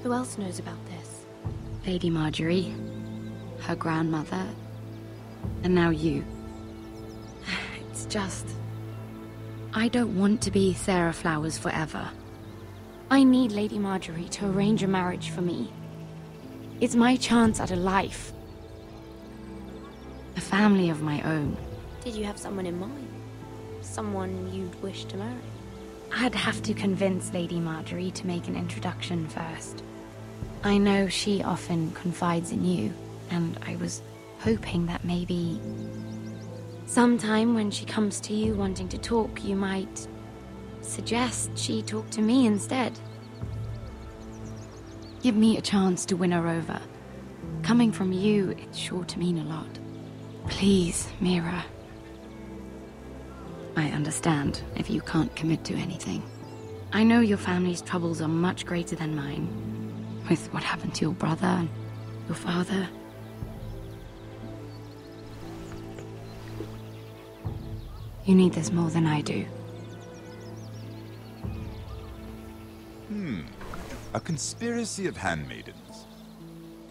Who else knows about this? Lady Marjorie, her grandmother, and now you. It's just... I don't want to be Sarah Flowers forever. I need Lady Marjorie to arrange a marriage for me. It's my chance at a life. A family of my own. Did you have someone in mind? Someone you'd wish to marry? I'd have to convince Lady Marjorie to make an introduction first. I know she often confides in you, and I was hoping that maybe... sometime when she comes to you wanting to talk, you might suggest she talk to me instead. Give me a chance to win her over. Coming from you, it's sure to mean a lot. Please, Mira. I understand if you can't commit to anything. I know your family's troubles are much greater than mine, with what happened to your brother and your father. You need this more than I do. A conspiracy of handmaidens.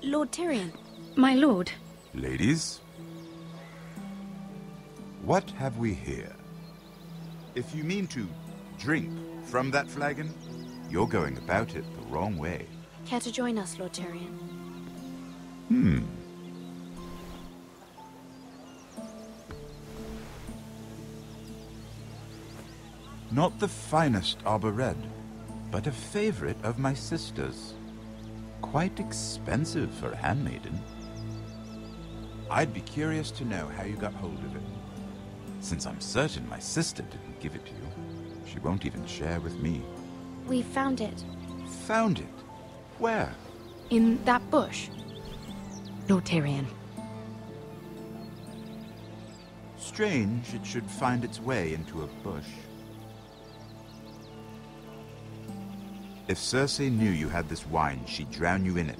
Lord Tyrion. My lord. Ladies, what have we here? If you mean to drink from that flagon, you're going about it the wrong way. Care to join us, Lord Tyrion? Not the finest arbor red, but a favorite of my sister's. Quite expensive for a handmaiden. I'd be curious to know how you got hold of it. Since I'm certain my sister didn't give it to you, she won't even share with me. We found it. Found it? Where? In that bush. Lord Tyrion. Strange it should find its way into a bush. If Cersei knew you had this wine, she'd drown you in it.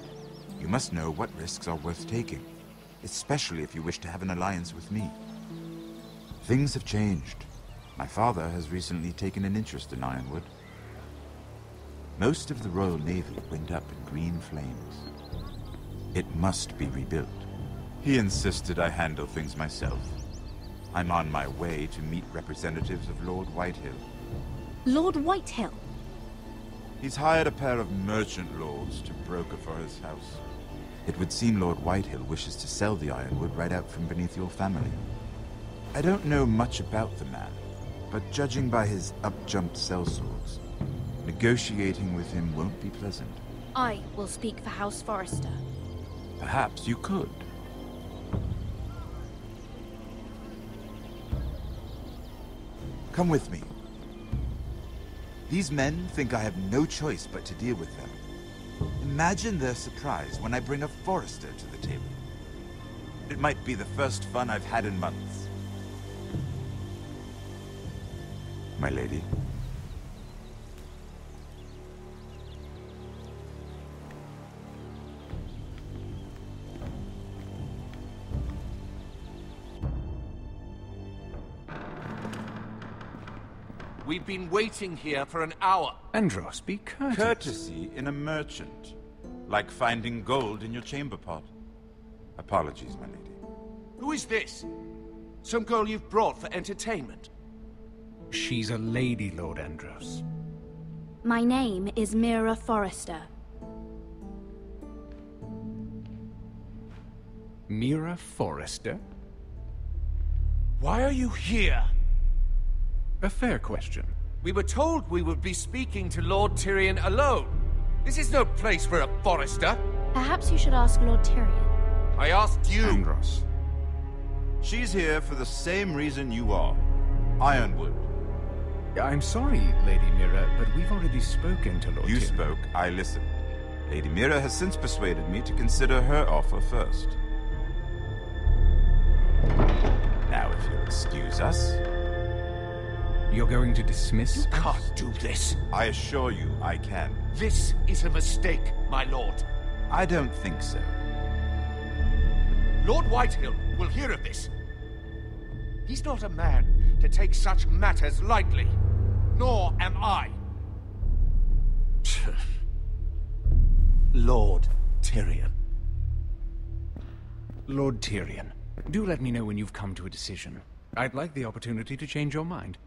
You must know what risks are worth taking, especially if you wish to have an alliance with me. Things have changed. My father has recently taken an interest in Ironwood. Most of the Royal Navy went up in green flames. It must be rebuilt. He insisted I handle things myself. I'm on my way to meet representatives of Lord Whitehill. Lord Whitehill? He's hired a pair of merchant lords to broker for his house. It would seem Lord Whitehill wishes to sell the Ironwood right out from beneath your family. I don't know much about the man, but judging by his up-jumped sellswords, negotiating with him won't be pleasant. I will speak for House Forrester. Perhaps you could. Come with me. These men think I have no choice but to deal with them. Imagine their surprise when I bring a Forrester to the table. It might be the first fun I've had in months. My lady. We've been waiting here for an hour. Andros, be courteous. Courtesy in a merchant. Like finding gold in your chamber pot. Apologies, my lady. Who is this? Some girl you've brought for entertainment? She's a lady, Lord Andros. My name is Mira Forrester. Mira Forrester? Why are you here? A fair question. We were told we would be speaking to Lord Tyrion alone. This is no place for a Forrester. Perhaps you should ask Lord Tyrion. I asked you. Andros. She's here for the same reason you are. Ironwood. I'm sorry, Lady Mira, but we've already spoken to Lord You Tyrion. spoke, I listened. Lady Mira has since persuaded me to consider her offer first. Now, if you'll excuse us... You're going to dismiss us? You can't do this. I assure you, I can. This is a mistake, my lord. I don't think so. Lord Whitehill will hear of this. He's not a man to take such matters lightly. Nor am I. Lord Tyrion. Lord Tyrion, do let me know when you've come to a decision. I'd like the opportunity to change your mind.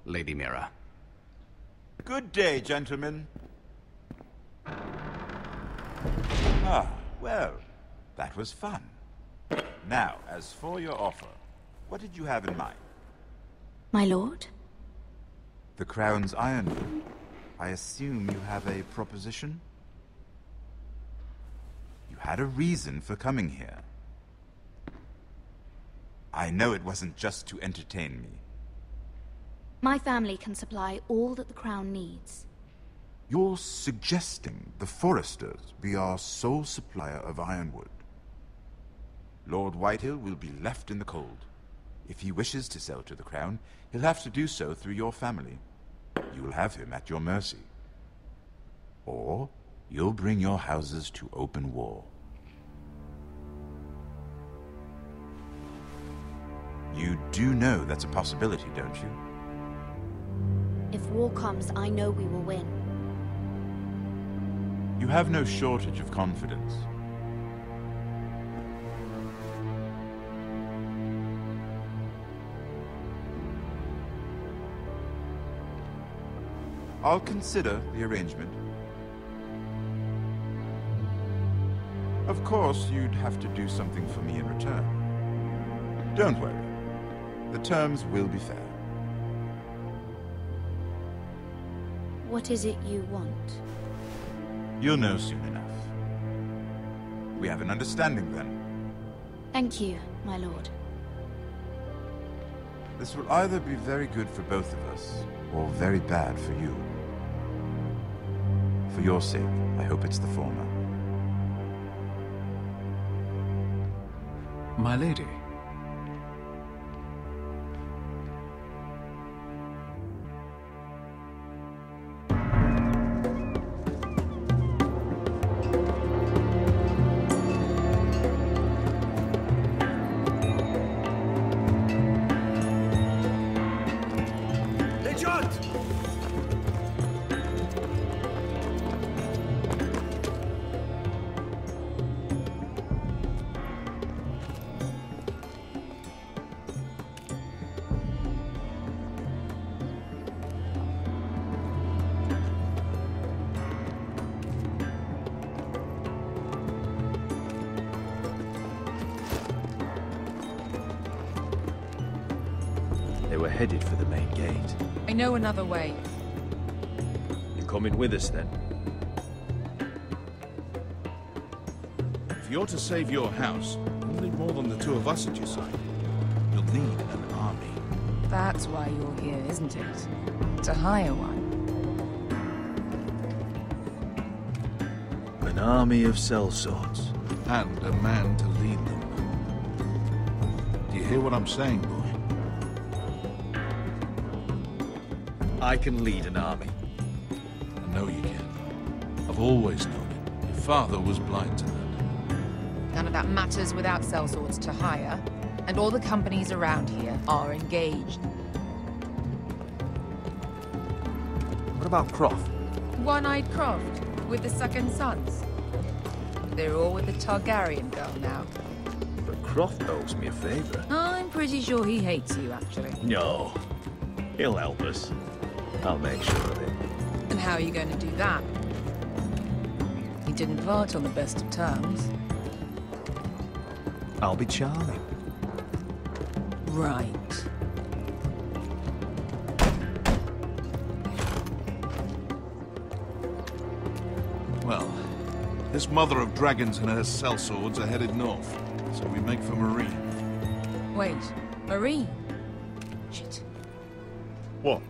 Lady Mira. Good day, gentlemen. Ah, well, that was fun. Now, as for your offer, what did you have in mind? My lord? The Crown's Ironwood. I assume you have a proposition? You had a reason for coming here. I know it wasn't just to entertain me. My family can supply all that the Crown needs. You're suggesting the Forresters be our sole supplier of Ironwood. Lord Whitehill will be left in the cold. If he wishes to sell to the Crown, he'll have to do so through your family. You will have him at your mercy. Or you'll bring your houses to open war. You do know that's a possibility, don't you? If war comes, I know we will win. You have no shortage of confidence. I'll consider the arrangement. Of course, you'd have to do something for me in return. Don't worry. The terms will be fair. What is it you want? You'll know soon enough. We have an understanding then. Thank you, my lord. This will either be very good for both of us, or very bad for you. For your sake, I hope it's the former. My lady. They were headed for the main gate. I know another way. You're coming with us then? If you're to save your house, you'll need more than the two of us at your side. You'll need an army. That's why you're here, isn't it? To hire one. An army of sellswords. And a man to lead them. Do you hear what I'm saying, boy? I can lead an army. I know you can. I've always known it. Your father was blind to that. None of that matters without sellswords to hire, and all the companies around here are engaged. What about Croft? One-eyed Croft, with the second sons. They're all with the Targaryen girl now. But Croft owes me a favor. I'm pretty sure he hates you, actually. No. He'll help us. I'll make sure of it. And how are you going to do that? He didn't part on the best of terms. I'll be charming. Right. Well, this mother of dragons and her sellswords are headed north, so we make for Marine. Wait, Marine? Shit. What?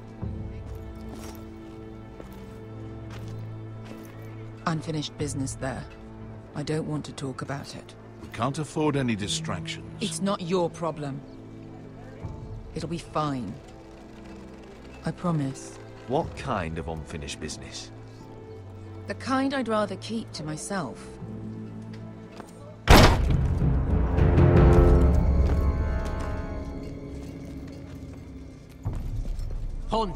Unfinished business there. I don't want to talk about it. We can't afford any distractions. It's not your problem. It'll be fine. I promise. What kind of unfinished business? The kind I'd rather keep to myself. Hon!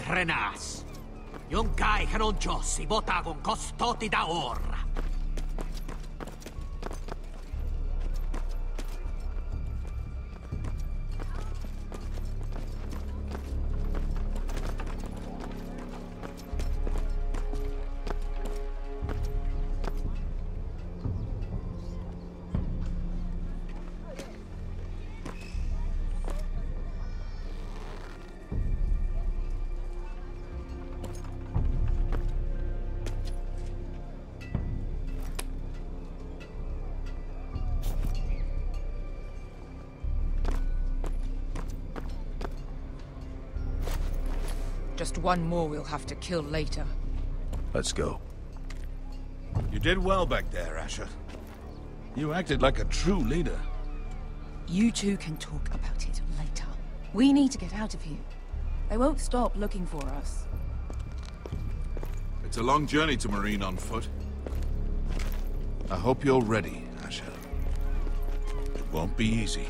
renas. Yung kai kanon Diyos, ibota kong kostoti daor. Just one more we'll have to kill later. Let's go. You did well back there, Asher. You acted like a true leader. You two can talk about it later. We need to get out of here. They won't stop looking for us. It's a long journey to Marine on foot. I hope you're ready, Asher. It won't be easy.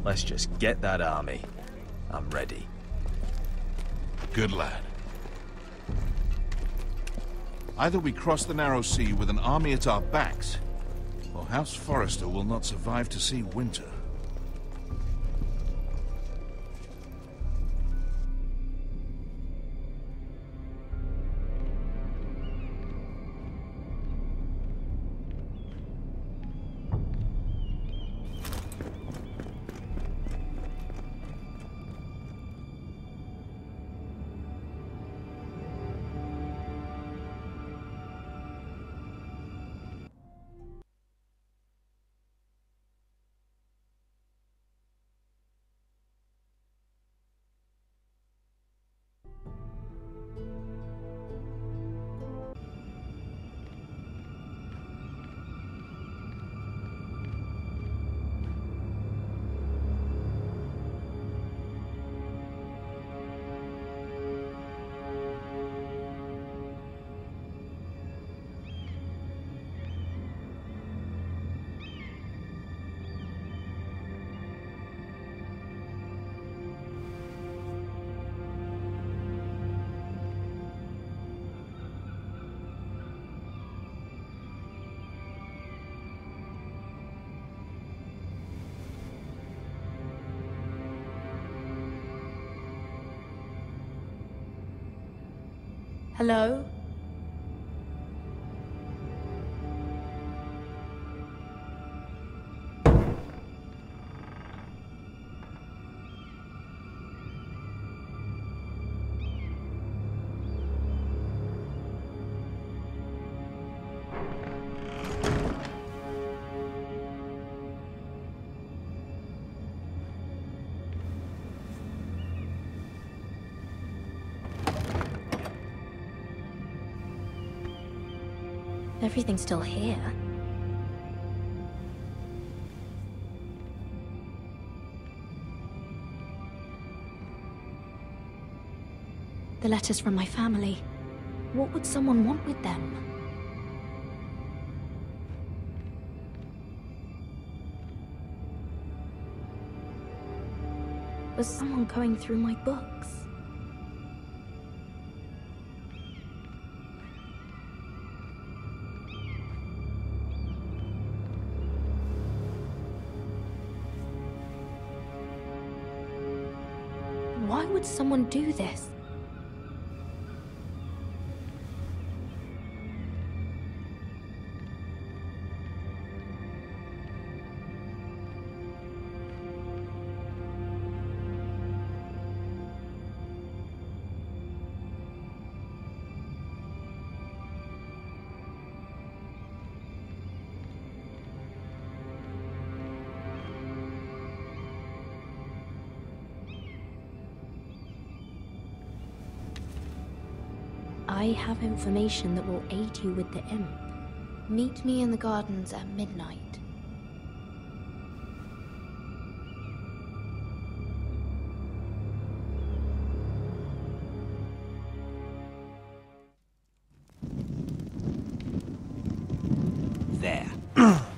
Let's just get that army. I'm ready. Good lad. Either we cross the narrow sea with an army at our backs, or House Forrester will not survive to see winter. Hello? Everything's still here. The letters from my family. What would someone want with them? Was someone going through my books? Why would someone do this? I have information that will aid you with the imp. Meet me in the gardens at midnight. There.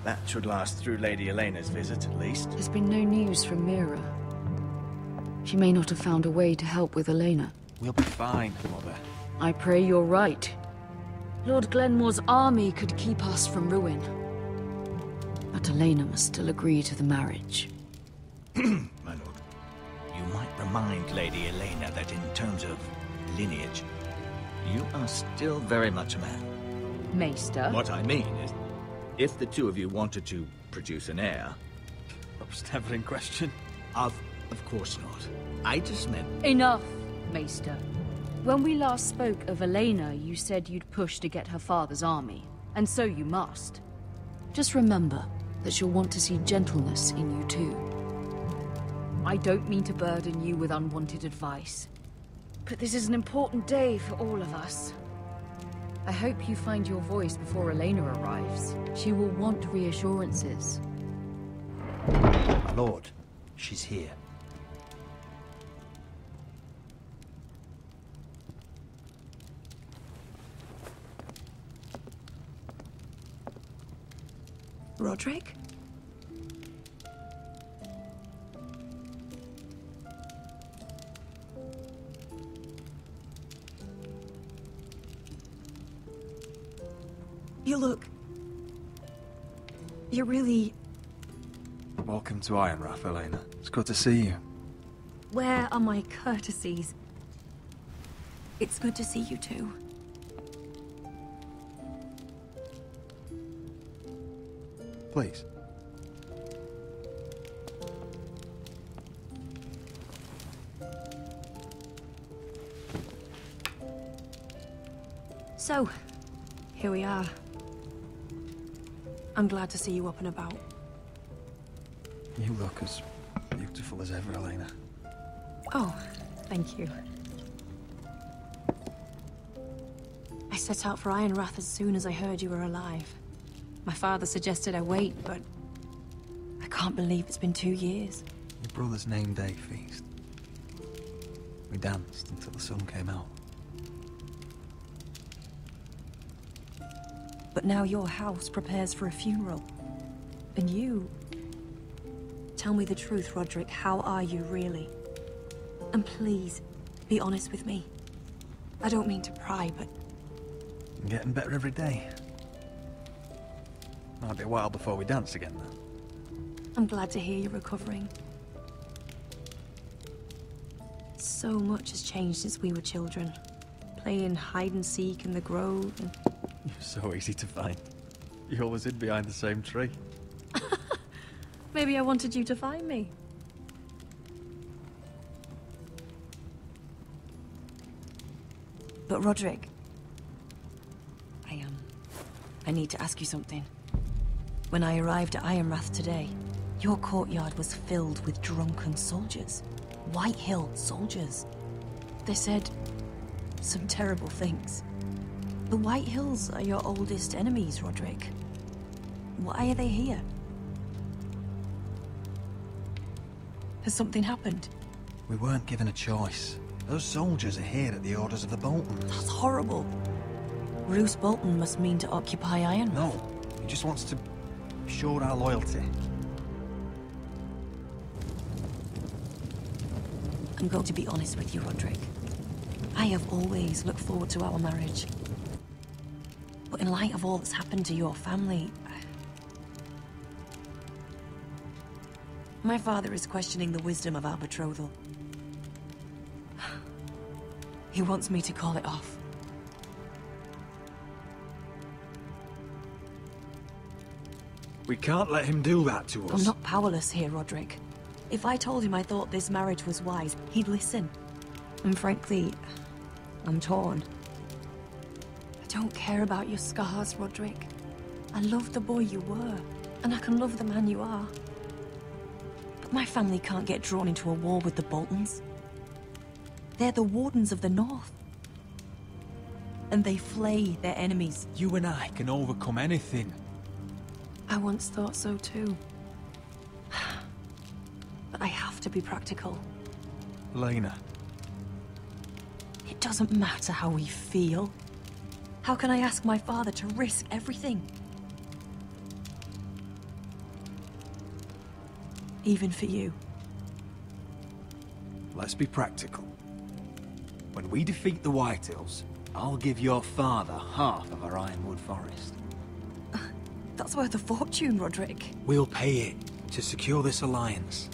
That should last through Lady Elena's visit, at least. There's been no news from Mira. She may not have found a way to help with Elena. We'll be fine, Mother. I pray you're right. Lord Glenmore's army could keep us from ruin. But Elena must still agree to the marriage. My lord, you might remind Lady Elena that in terms of lineage, you are still very much a man. Maester? What I mean is, if the two of you wanted to produce an heir... That was never in question. Of course not. I just meant... Enough, Maester. When we last spoke of Elena, you said you'd push to get her father's army. And so you must. Just remember that she'll want to see gentleness in you too. I don't mean to burden you with unwanted advice, but this is an important day for all of us. I hope you find your voice before Elena arrives. She will want reassurances. My lord, she's here. Roderick? You look... You're really... Welcome to Ironrath, Elena. It's good to see you. Where are my courtesies? It's good to see you too. Please. So, here we are. I'm glad to see you up and about. You look as beautiful as ever, Elena. Oh, thank you. I set out for Ironrath as soon as I heard you were alive. My father suggested I wait, but I can't believe it's been 2 years. Your brother's name day feast. We danced until the sun came out. But now your house prepares for a funeral. And you... Tell me the truth, Roderick. How are you, really? And please, be honest with me. I don't mean to pry, but... I'm getting better every day. Might be a while before we dance again, though. I'm glad to hear you're recovering. So much has changed since we were children. Playing hide-and-seek in the grove and... You're so easy to find. You always hid behind the same tree. Maybe I wanted you to find me. But Roderick... I need to ask you something. When I arrived at Ironrath today, your courtyard was filled with drunken soldiers. White Hill soldiers. They said some terrible things. The White Hills are your oldest enemies, Roderick. Why are they here? Has something happened? We weren't given a choice. Those soldiers are here at the orders of the Boltons. That's horrible. Roose Bolton must mean to occupy Ironrath. No, he just wants to show our loyalty. I'm going to be honest with you, Roderick. I have always looked forward to our marriage. But in light of all that's happened to your family... My father is questioning the wisdom of our betrothal. He wants me to call it off. We can't let him do that to us. I'm not powerless here, Roderick. If I told him I thought this marriage was wise, he'd listen. And frankly, I'm torn. I don't care about your scars, Roderick. I love the boy you were, and I can love the man you are. But my family can't get drawn into a war with the Boltons. They're the Wardens of the North. And they flay their enemies. You and I can overcome anything. I once thought so too. But I have to be practical. Elena. It doesn't matter how we feel. How can I ask my father to risk everything? Even for you. let's be practical. When we defeat the Whitehills, I'll give your father half of our Ironwood forest. That's worth a fortune, Roderick. We'll pay it to secure this alliance.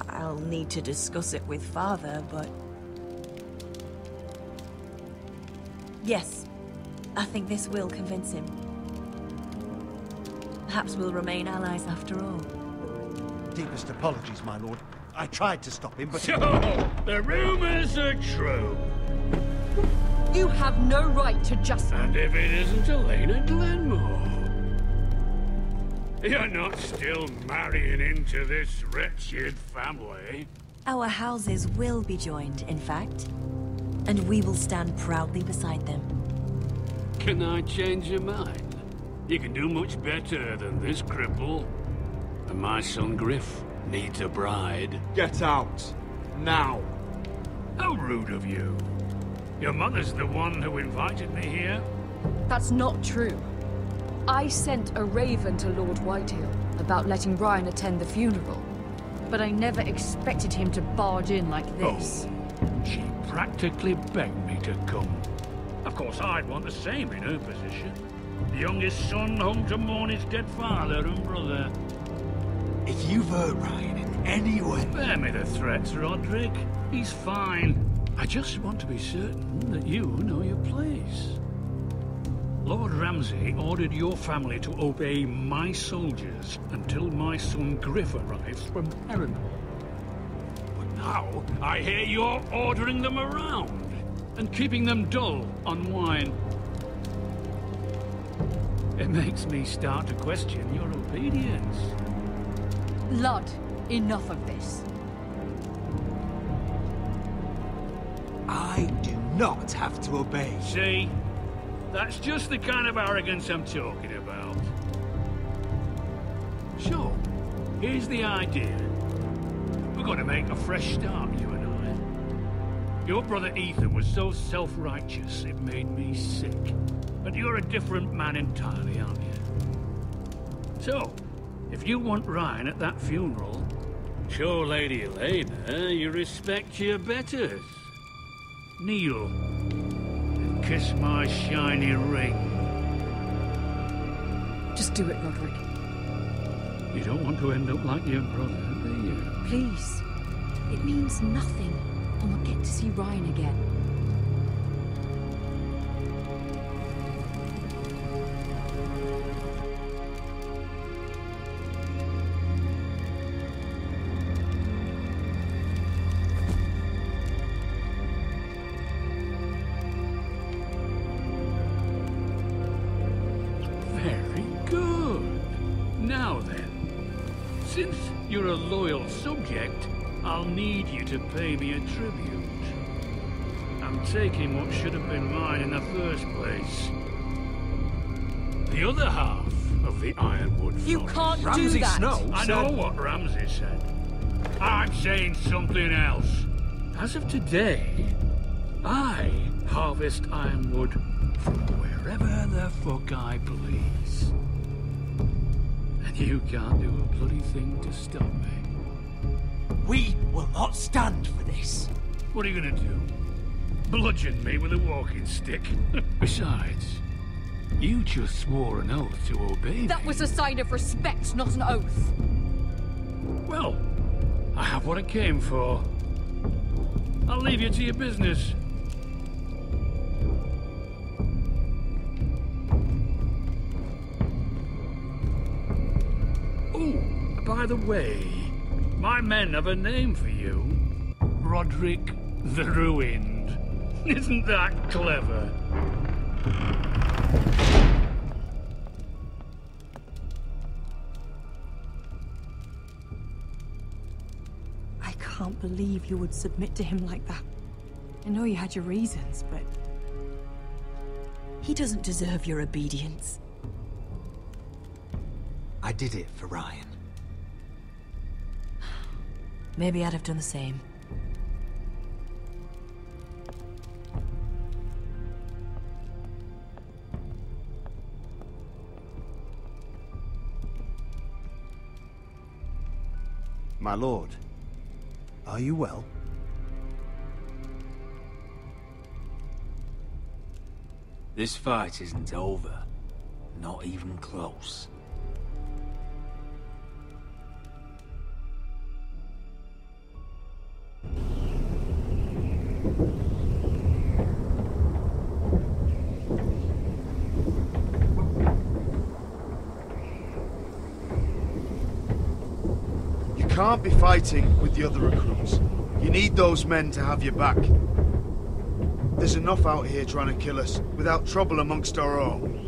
I'll need to discuss it with Father, but... Yes, I think this will convince him. Perhaps we'll remain allies after all. Deepest apologies, my lord. I tried to stop him, but... So, the rumors are true. You have no right to just... And if it isn't Elena Glenmore? You're not still marrying into this wretched family. Our houses will be joined, in fact. And we will stand proudly beside them. Can I change your mind? You can do much better than this cripple. And my son Griff needs a bride. Get out. Now. How rude of you. Your mother's the one who invited me here? That's not true. I sent a raven to Lord Whitehill about letting Ryan attend the funeral. But I never expected him to barge in like this. Oh, she practically begged me to come. Of course, I'd want the same in her position. The youngest son home to mourn his dead father and brother. If you've hurt Ryan in any way... Spare me the threats, Roderick. He's fine. I just want to be certain that you know your place. Lord Ramsay ordered your family to obey my soldiers until my son Griff arrives from Heron. But now, I hear you're ordering them around and keeping them dull on wine. It makes me start to question your obedience. Lud, enough of this. I do not have to obey. See? That's just the kind of arrogance I'm talking about. So, here's the idea. We're going to make a fresh start, you and I. Your brother Ethan was so self-righteous, it made me sick. But you're a different man entirely, aren't you? So, if you want Ryan at that funeral, show Lady Elena you respect your betters. Kneel and kiss my shiny ring. Just do it, Roderick. You don't want to end up like your brother, do you? Please. It means nothing, and we'll get to see Ryan again. Since you're a loyal subject, I'll need you to pay me a tribute. I'm taking what should have been mine in the first place. The other half of the Ironwood You forest. can't do that! I know what Ramsay said. I'm saying something else. As of today, I harvest Ironwood from wherever the fuck I please. You can't do a bloody thing to stop me. We will not stand for this. What are you gonna do? Bludgeon me with a walking stick? Besides, you just swore an oath to obey me. That was a sign of respect, not an oath. Well, I have what I came for. I'll leave you to your business. By the way, my men have a name for you. Roderick the Ruined. Isn't that clever? I can't believe you would submit to him like that. I know you had your reasons, but... he doesn't deserve your obedience. I did it for Ryan. Maybe I'd have done the same. My lord, Are you well? This fight isn't over. Not even close. You can't be fighting with the other recruits. You need those men to have your back. There's enough out here trying to kill us, without trouble amongst our own.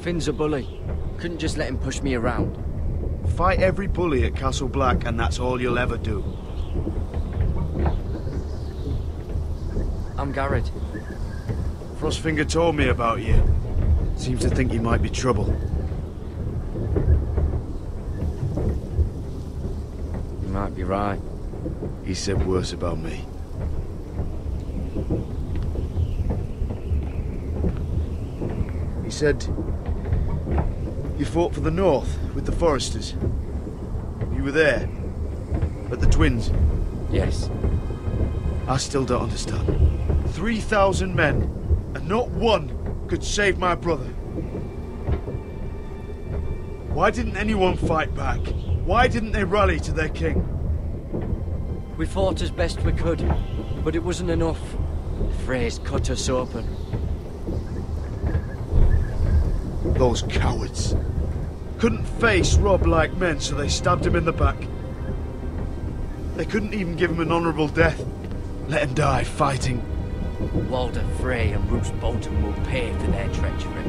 Finn's a bully. Couldn't just let him push me around. Fight every bully at Castle Black, and that's all you'll ever do. I'm Garrett. Frostfinger told me about you. Seems to think you might be trouble. You might be right. He said worse about me. He said you fought for the North with the Foresters. You were there, at the Twins. Yes. I still don't understand. 3,000 men, and not one could save my brother. Why didn't anyone fight back? Why didn't they rally to their king? We fought as best we could, but it wasn't enough. Frey's cut us open. Those cowards. Couldn't face Rob like men, so they stabbed him in the back. They couldn't even give him an honourable death. Let him die fighting. Walder Frey and Roose Bolton will pay for their treachery.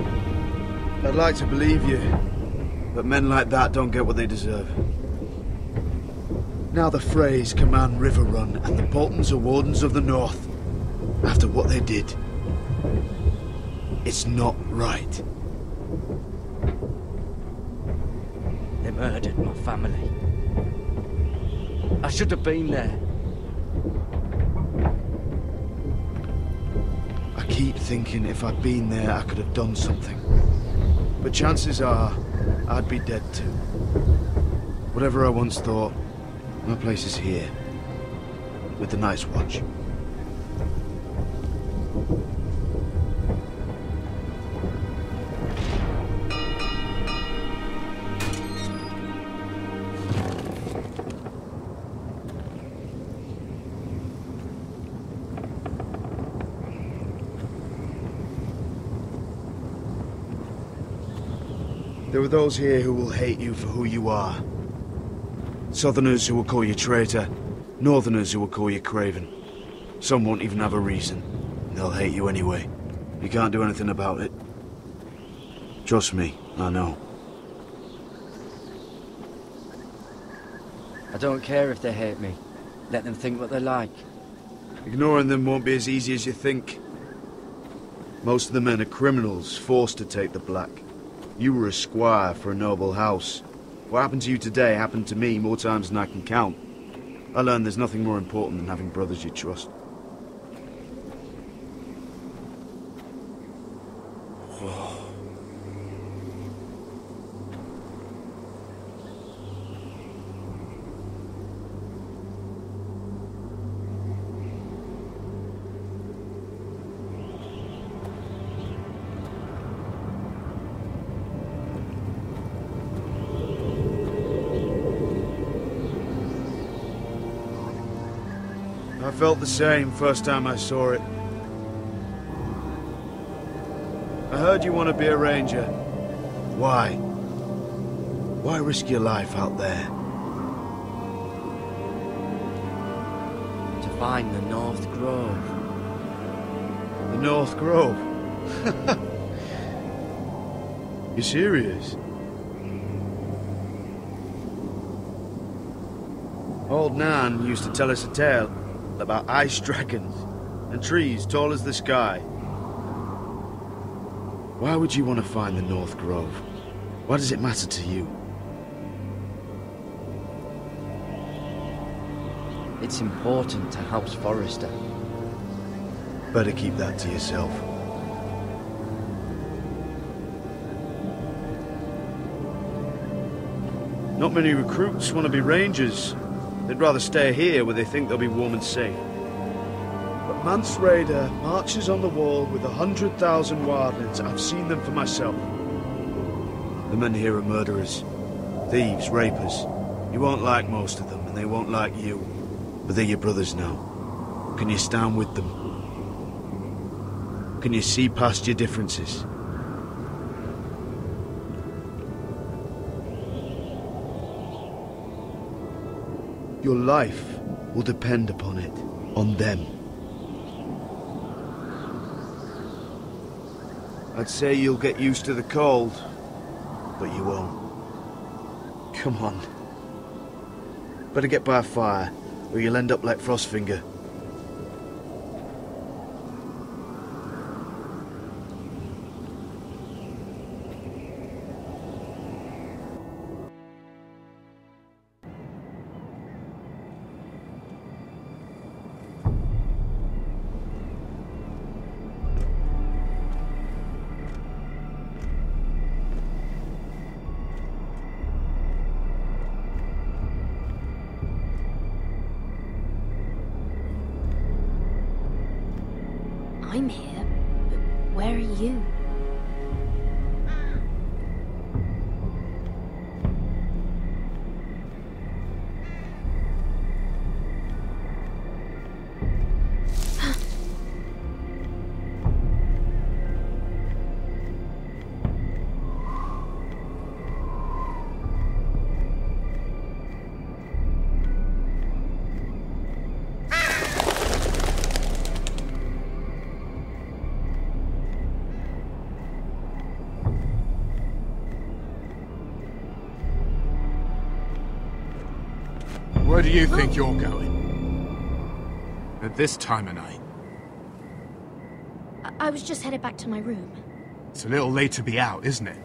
I'd like to believe you, but men like that don't get what they deserve. Now the Freys command River Run, and the Boltons are Wardens of the North. After what they did. It's not right. They murdered my family. I should have been there. I keep thinking if I'd been there, I could have done something. But chances are, I'd be dead too. Whatever I once thought, my place is here. With the Night's Watch. There are those here who will hate you for who you are. Southerners who will call you traitor, Northerners who will call you craven. Some won't even have a reason. They'll hate you anyway. You can't do anything about it. Trust me, I know. I don't care if they hate me. Let them think what they like. Ignoring them won't be as easy as you think. Most of the men are criminals, forced to take the black. You were a squire for a noble house. What happened to you today happened to me more times than I can count. I learned there's nothing more important than having brothers you trust. I felt the same first time I saw it. I heard you want to be a ranger. Why? Why risk your life out there? To find the North Grove. The North Grove? You serious? Old Nan used to tell us a tale about ice dragons and trees tall as the sky. Why would you want to find the North Grove? Why does it matter to you? It's important to House Forrester. Better keep that to yourself. Not many recruits want to be rangers. They'd rather stay here where they think they'll be warm and safe. But Mance Rayder marches on the wall with 100,000 wildlings. I've seen them for myself. The men here are murderers, thieves, rapers. You won't like most of them, and they won't like you. But they're your brothers now. Can you stand with them? Can you see past your differences? Your life will depend upon it, on them. I'd say you'll get used to the cold, but you won't. Come on. Better get by a fire, or you'll end up like Frostfinger. I'm here, but where are you? Where do you think you're going? At this time of night? I was just headed back to my room. It's a little late to be out, isn't it?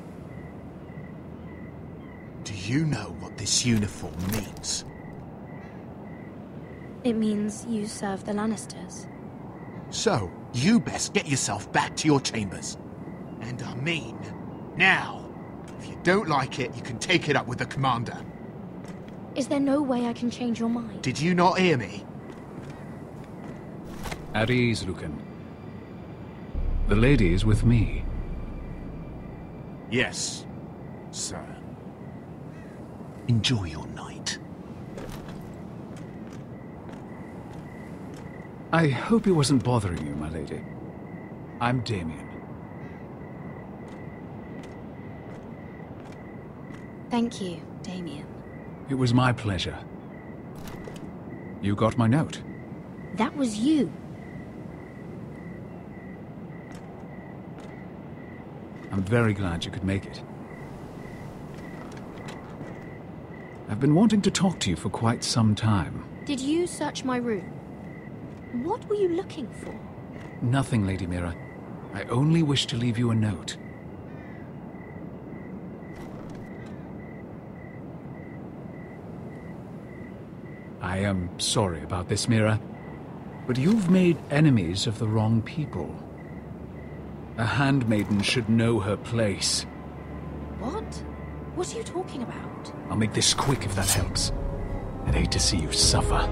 Do you know what this uniform means? It means you serve the Lannisters. So, you best get yourself back to your chambers. And I mean, now. If you don't like it, you can take it up with the commander. Is there no way I can change your mind? Did you not hear me? At ease, Lucan. The lady is with me. Yes, sir. Enjoy your night. I hope he wasn't bothering you, my lady. I'm Damien. Thank you, Damien. It was my pleasure. You got my note. That was you. I'm very glad you could make it. I've been wanting to talk to you for quite some time. Did you search my room? What were you looking for? Nothing, Lady Mira. I only wish to leave you a note. I am sorry about this, Mira, but you've made enemies of the wrong people. A handmaiden should know her place. What? What are you talking about? I'll make this quick if that helps. I'd hate to see you suffer.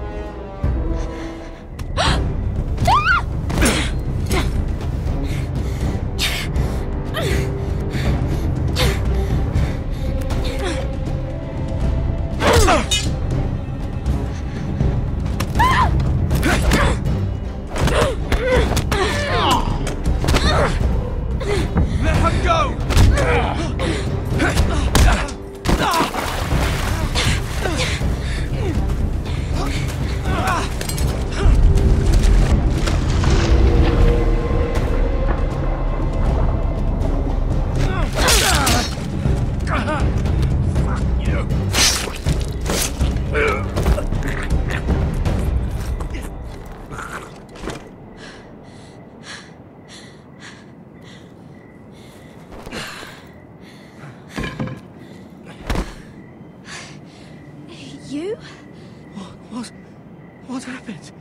You? What happened?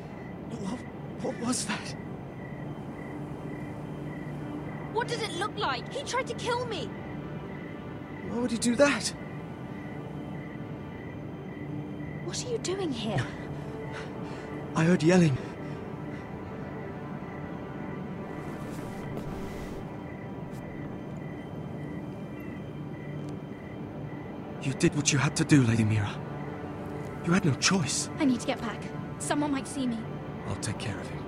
What was that? What did it look like? He tried to kill me. Why would he do that? What What are you doing here? I heard yelling. You did what you had to do, Lady Mira. You had no choice. I need to get back. Someone might see me. I'll take care of him.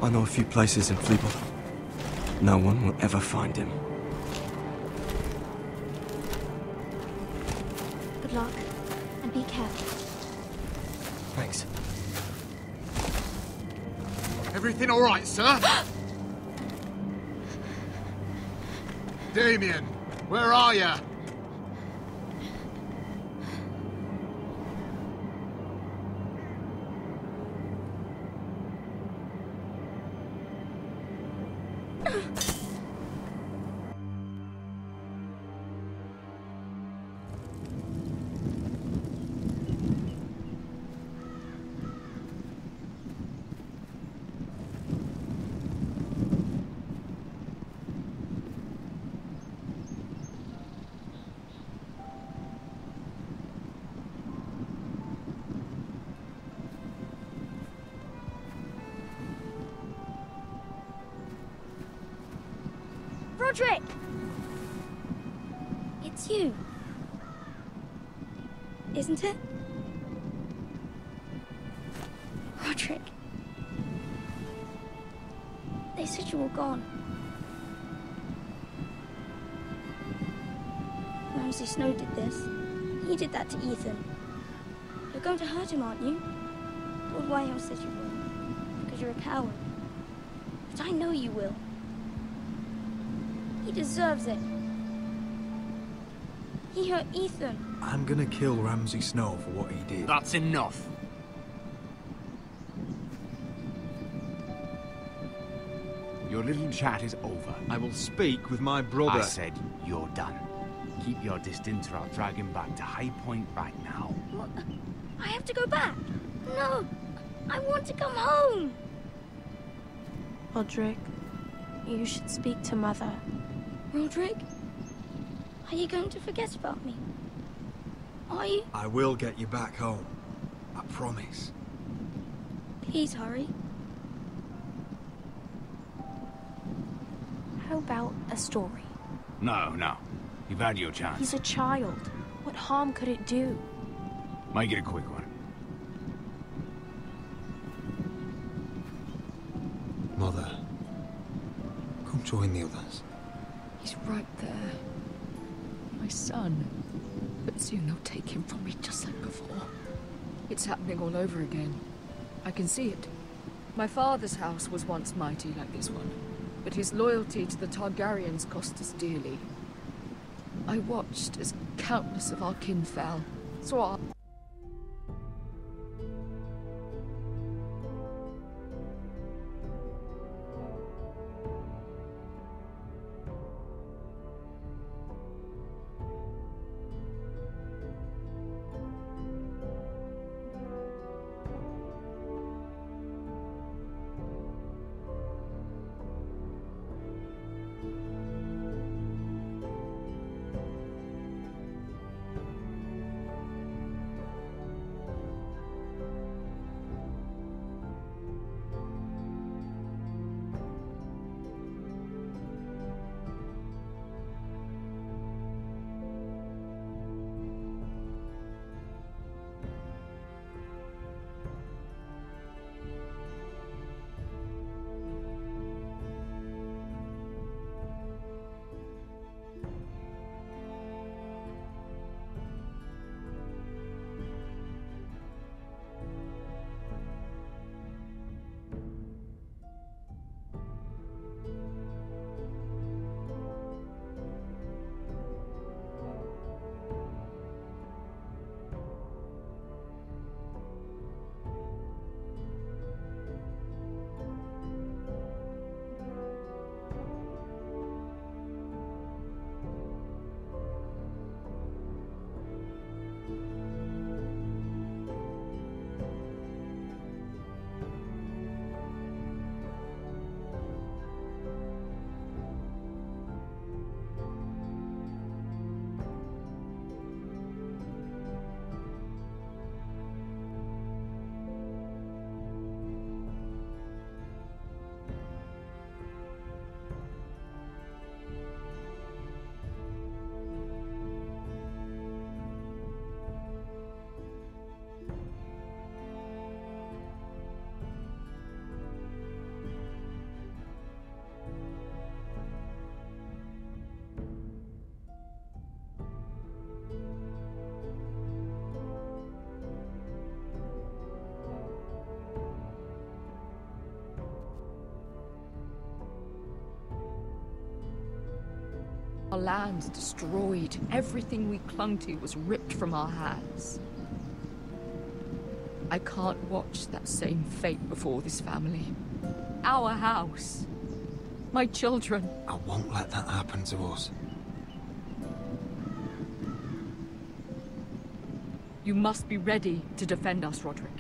I know a few places in Fleabot. No one will ever find him. Good luck, and be careful. Thanks. Everything all right, sir? Damien, where are you? Roderick! It's you. Isn't it? Roderick. They said you were gone. Ramsay Snow did this. He did that to Ethan. You're going to hurt him, aren't you? Lord Whitehouse said you will. Because you're a coward. But I know you will. He deserves it. He hurt Ethan. I'm gonna kill Ramsay Snow for what he did. That's enough. Your little chat is over. I will speak with my brother. I said you're done. Keep your distance or I'll drag him back to High Point right now. What? I have to go back. No, I want to come home. Roderick, you should speak to Mother. Roderick, are you going to forget about me? Are you? I will get you back home. I promise. Please hurry. How about a story? No. You've had your chance. He's a child. What harm could it do? Make it a quick one. Mother, come join the others. He's right there. My son. But soon they'll take him from me just like before. It's happening all over again. I can see it. My father's house was once mighty like this one, but his loyalty to the Targaryens cost us dearly. I watched as countless of our kin fell, so I... Our lands destroyed. Everything we clung to was ripped from our hands. I can't watch that same fate before this family. Our house. My children. I won't let that happen to us. You must be ready to defend us, Roderick.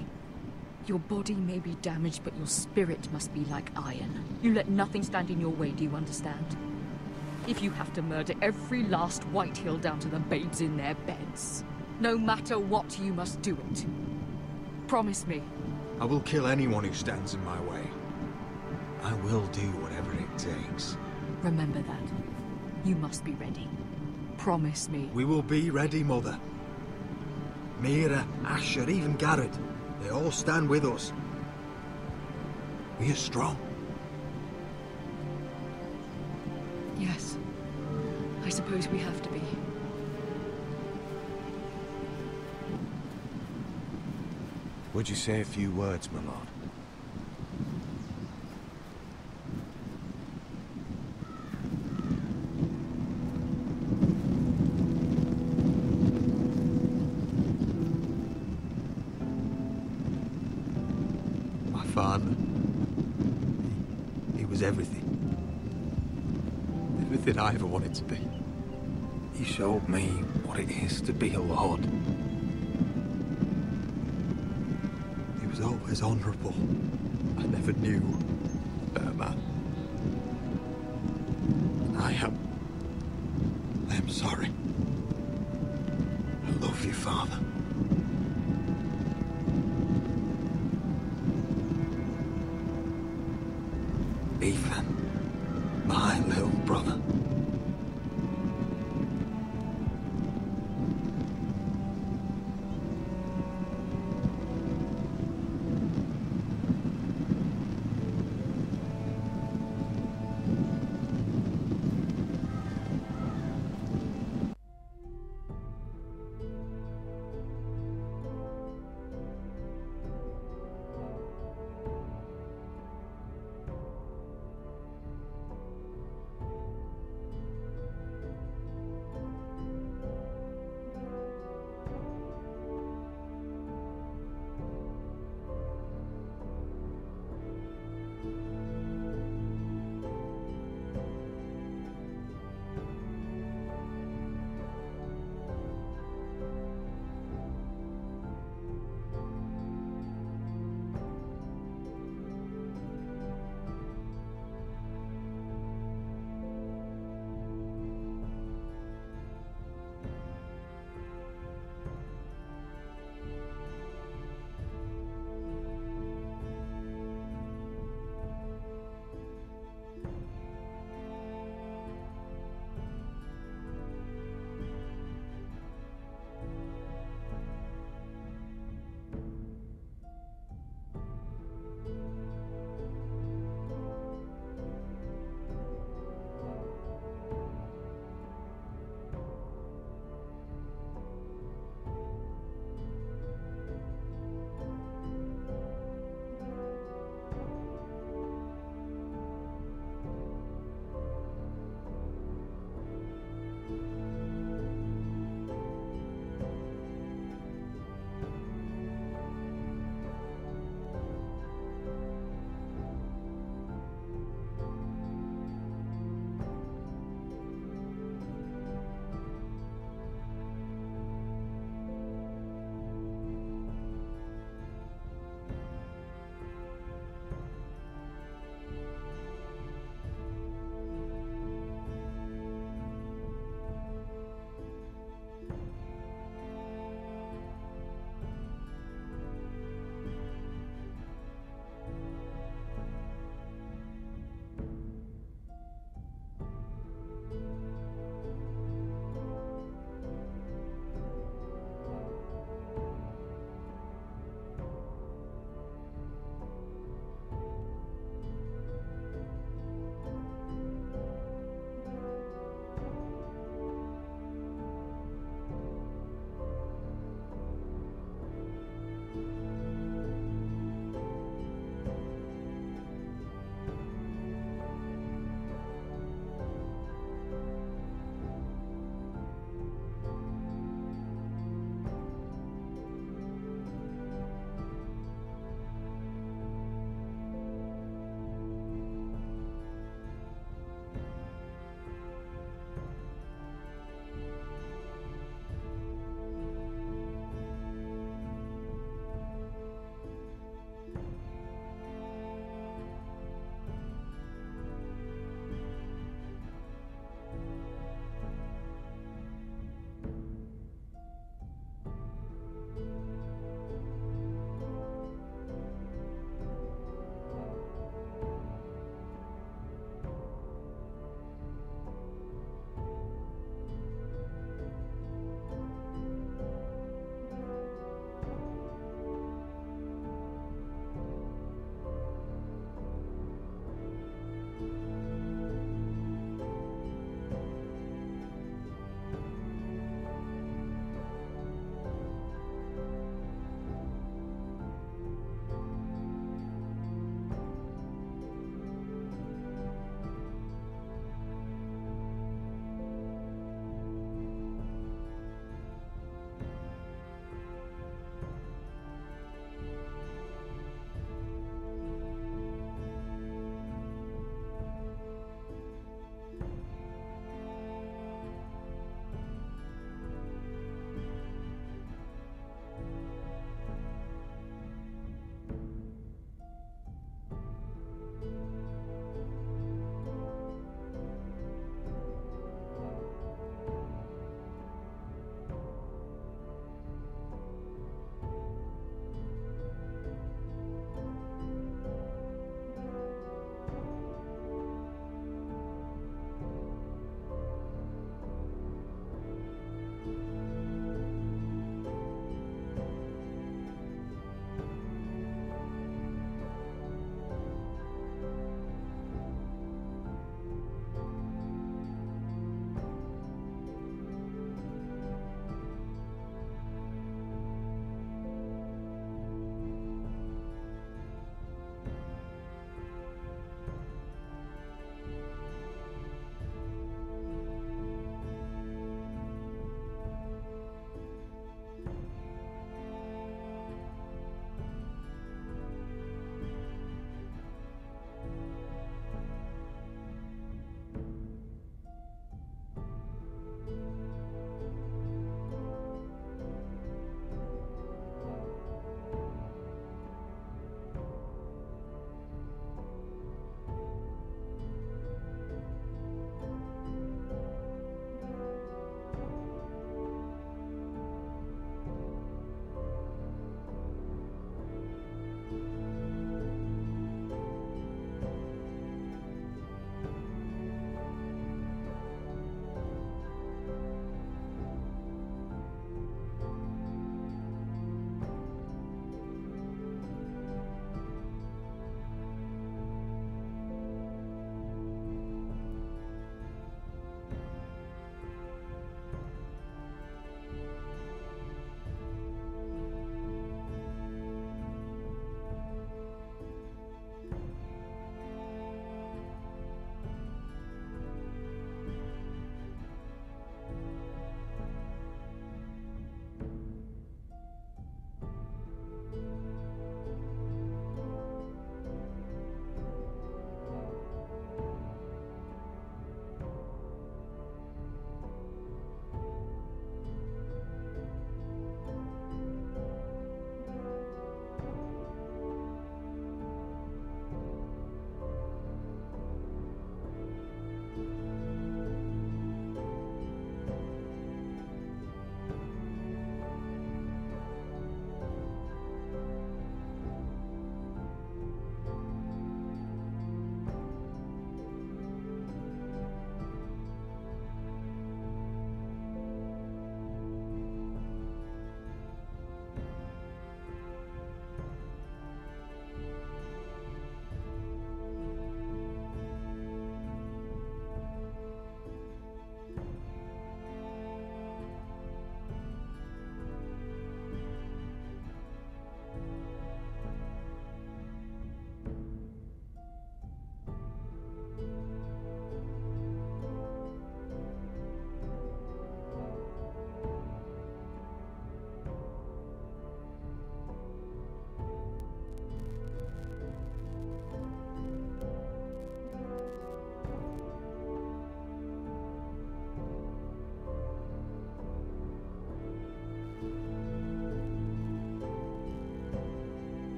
Your body may be damaged, but your spirit must be like iron. You let nothing stand in your way, do you understand? If you have to murder every last Whitehill down to the babes in their beds, no matter what, you must do it. Promise me. I will kill anyone who stands in my way. I will do whatever it takes. Remember that. You must be ready. Promise me. We will be ready, Mother. Mira, Asher, even Garrett. They all stand with us. We are strong. Yes. I suppose we have to be. Would you say a few words, my lord? My father. He was everything. Everything I ever wanted to be. He showed me what it is to be a lord. He was always honourable. I never knew a better man. I am sorry. I love you, Father. Ethan, my little brother.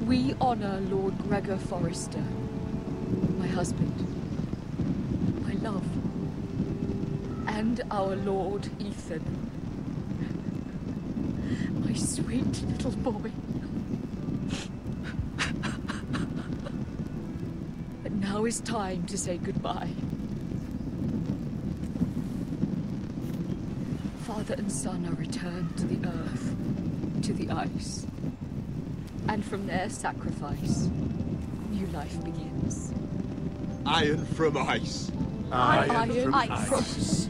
We honor Lord Gregor Forrester, my husband, my love, and our Lord Ethan, my sweet little boy. But now is time to say goodbye. Father and son are returned to the earth, to the ice. And from their sacrifice, new life begins. Iron from ice. Iron from ice.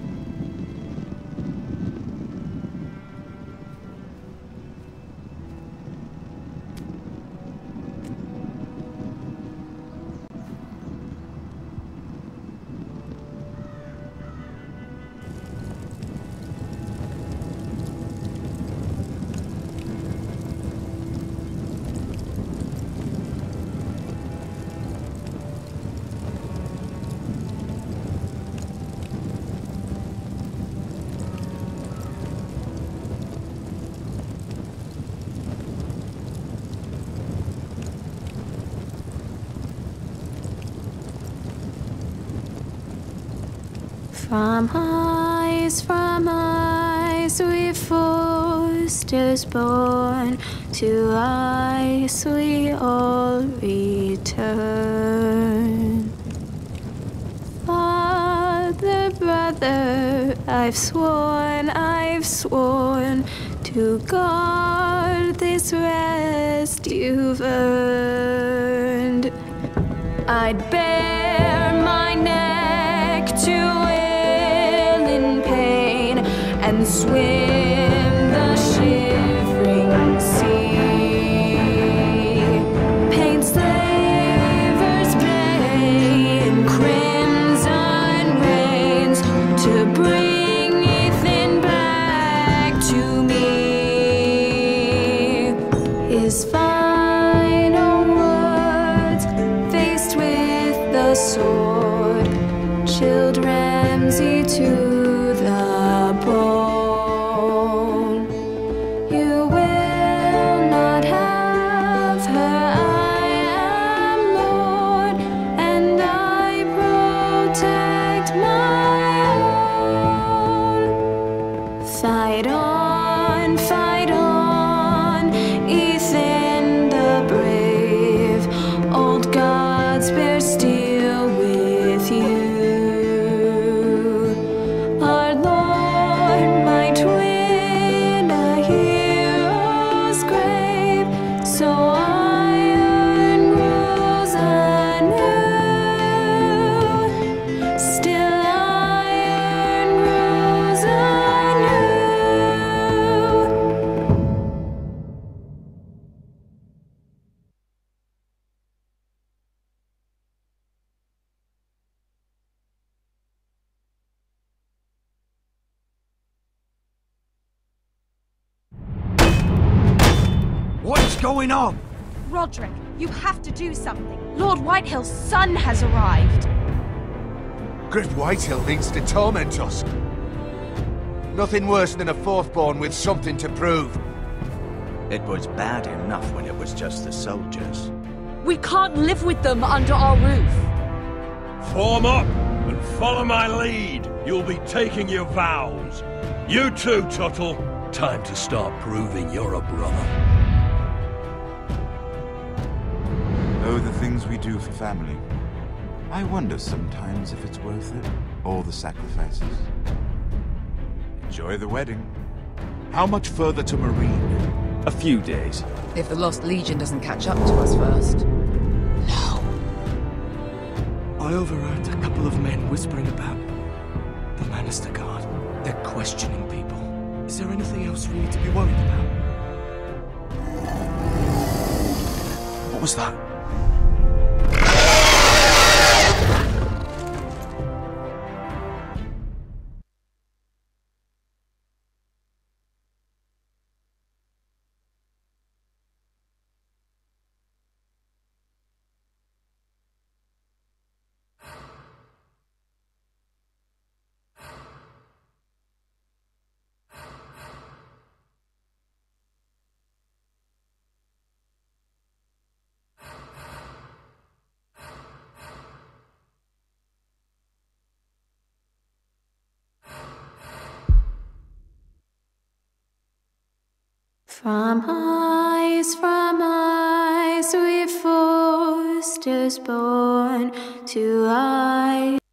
From ice we Forsters born, to ice we all return. Father, brother, I've sworn to guard this rest you've earned. I'd bare my neck to and swim the shivering sea. Paint slavers bay in crimson rains to bring Ethan back to me. His final words, faced with the sword, chilled Ramsay to the bone. You will not have her, I am Lord, and I protect my own. Fight on, Ethan the brave. Old gods bear steel with you. What's going on? Roderick, you have to do something. Lord Whitehill's son has arrived. Griff Whitehill means to torment us. Nothing worse than a fourthborn with something to prove. It was bad enough when it was just the soldiers. We can't live with them under our roof. Form up and follow my lead. You'll be taking your vows. You too, Tuttle. Time to start proving you're a brother. Oh, the things we do for family. I wonder sometimes if it's worth it. All the sacrifices. Enjoy the wedding. How much further to Marine? A few days. If the Lost Legion doesn't catch up to us first. I overheard a couple of men whispering about the Lannister Guard. They're questioning people. Is there anything else we need to be worried about? What was that? From eyes we Forsters born to eyes.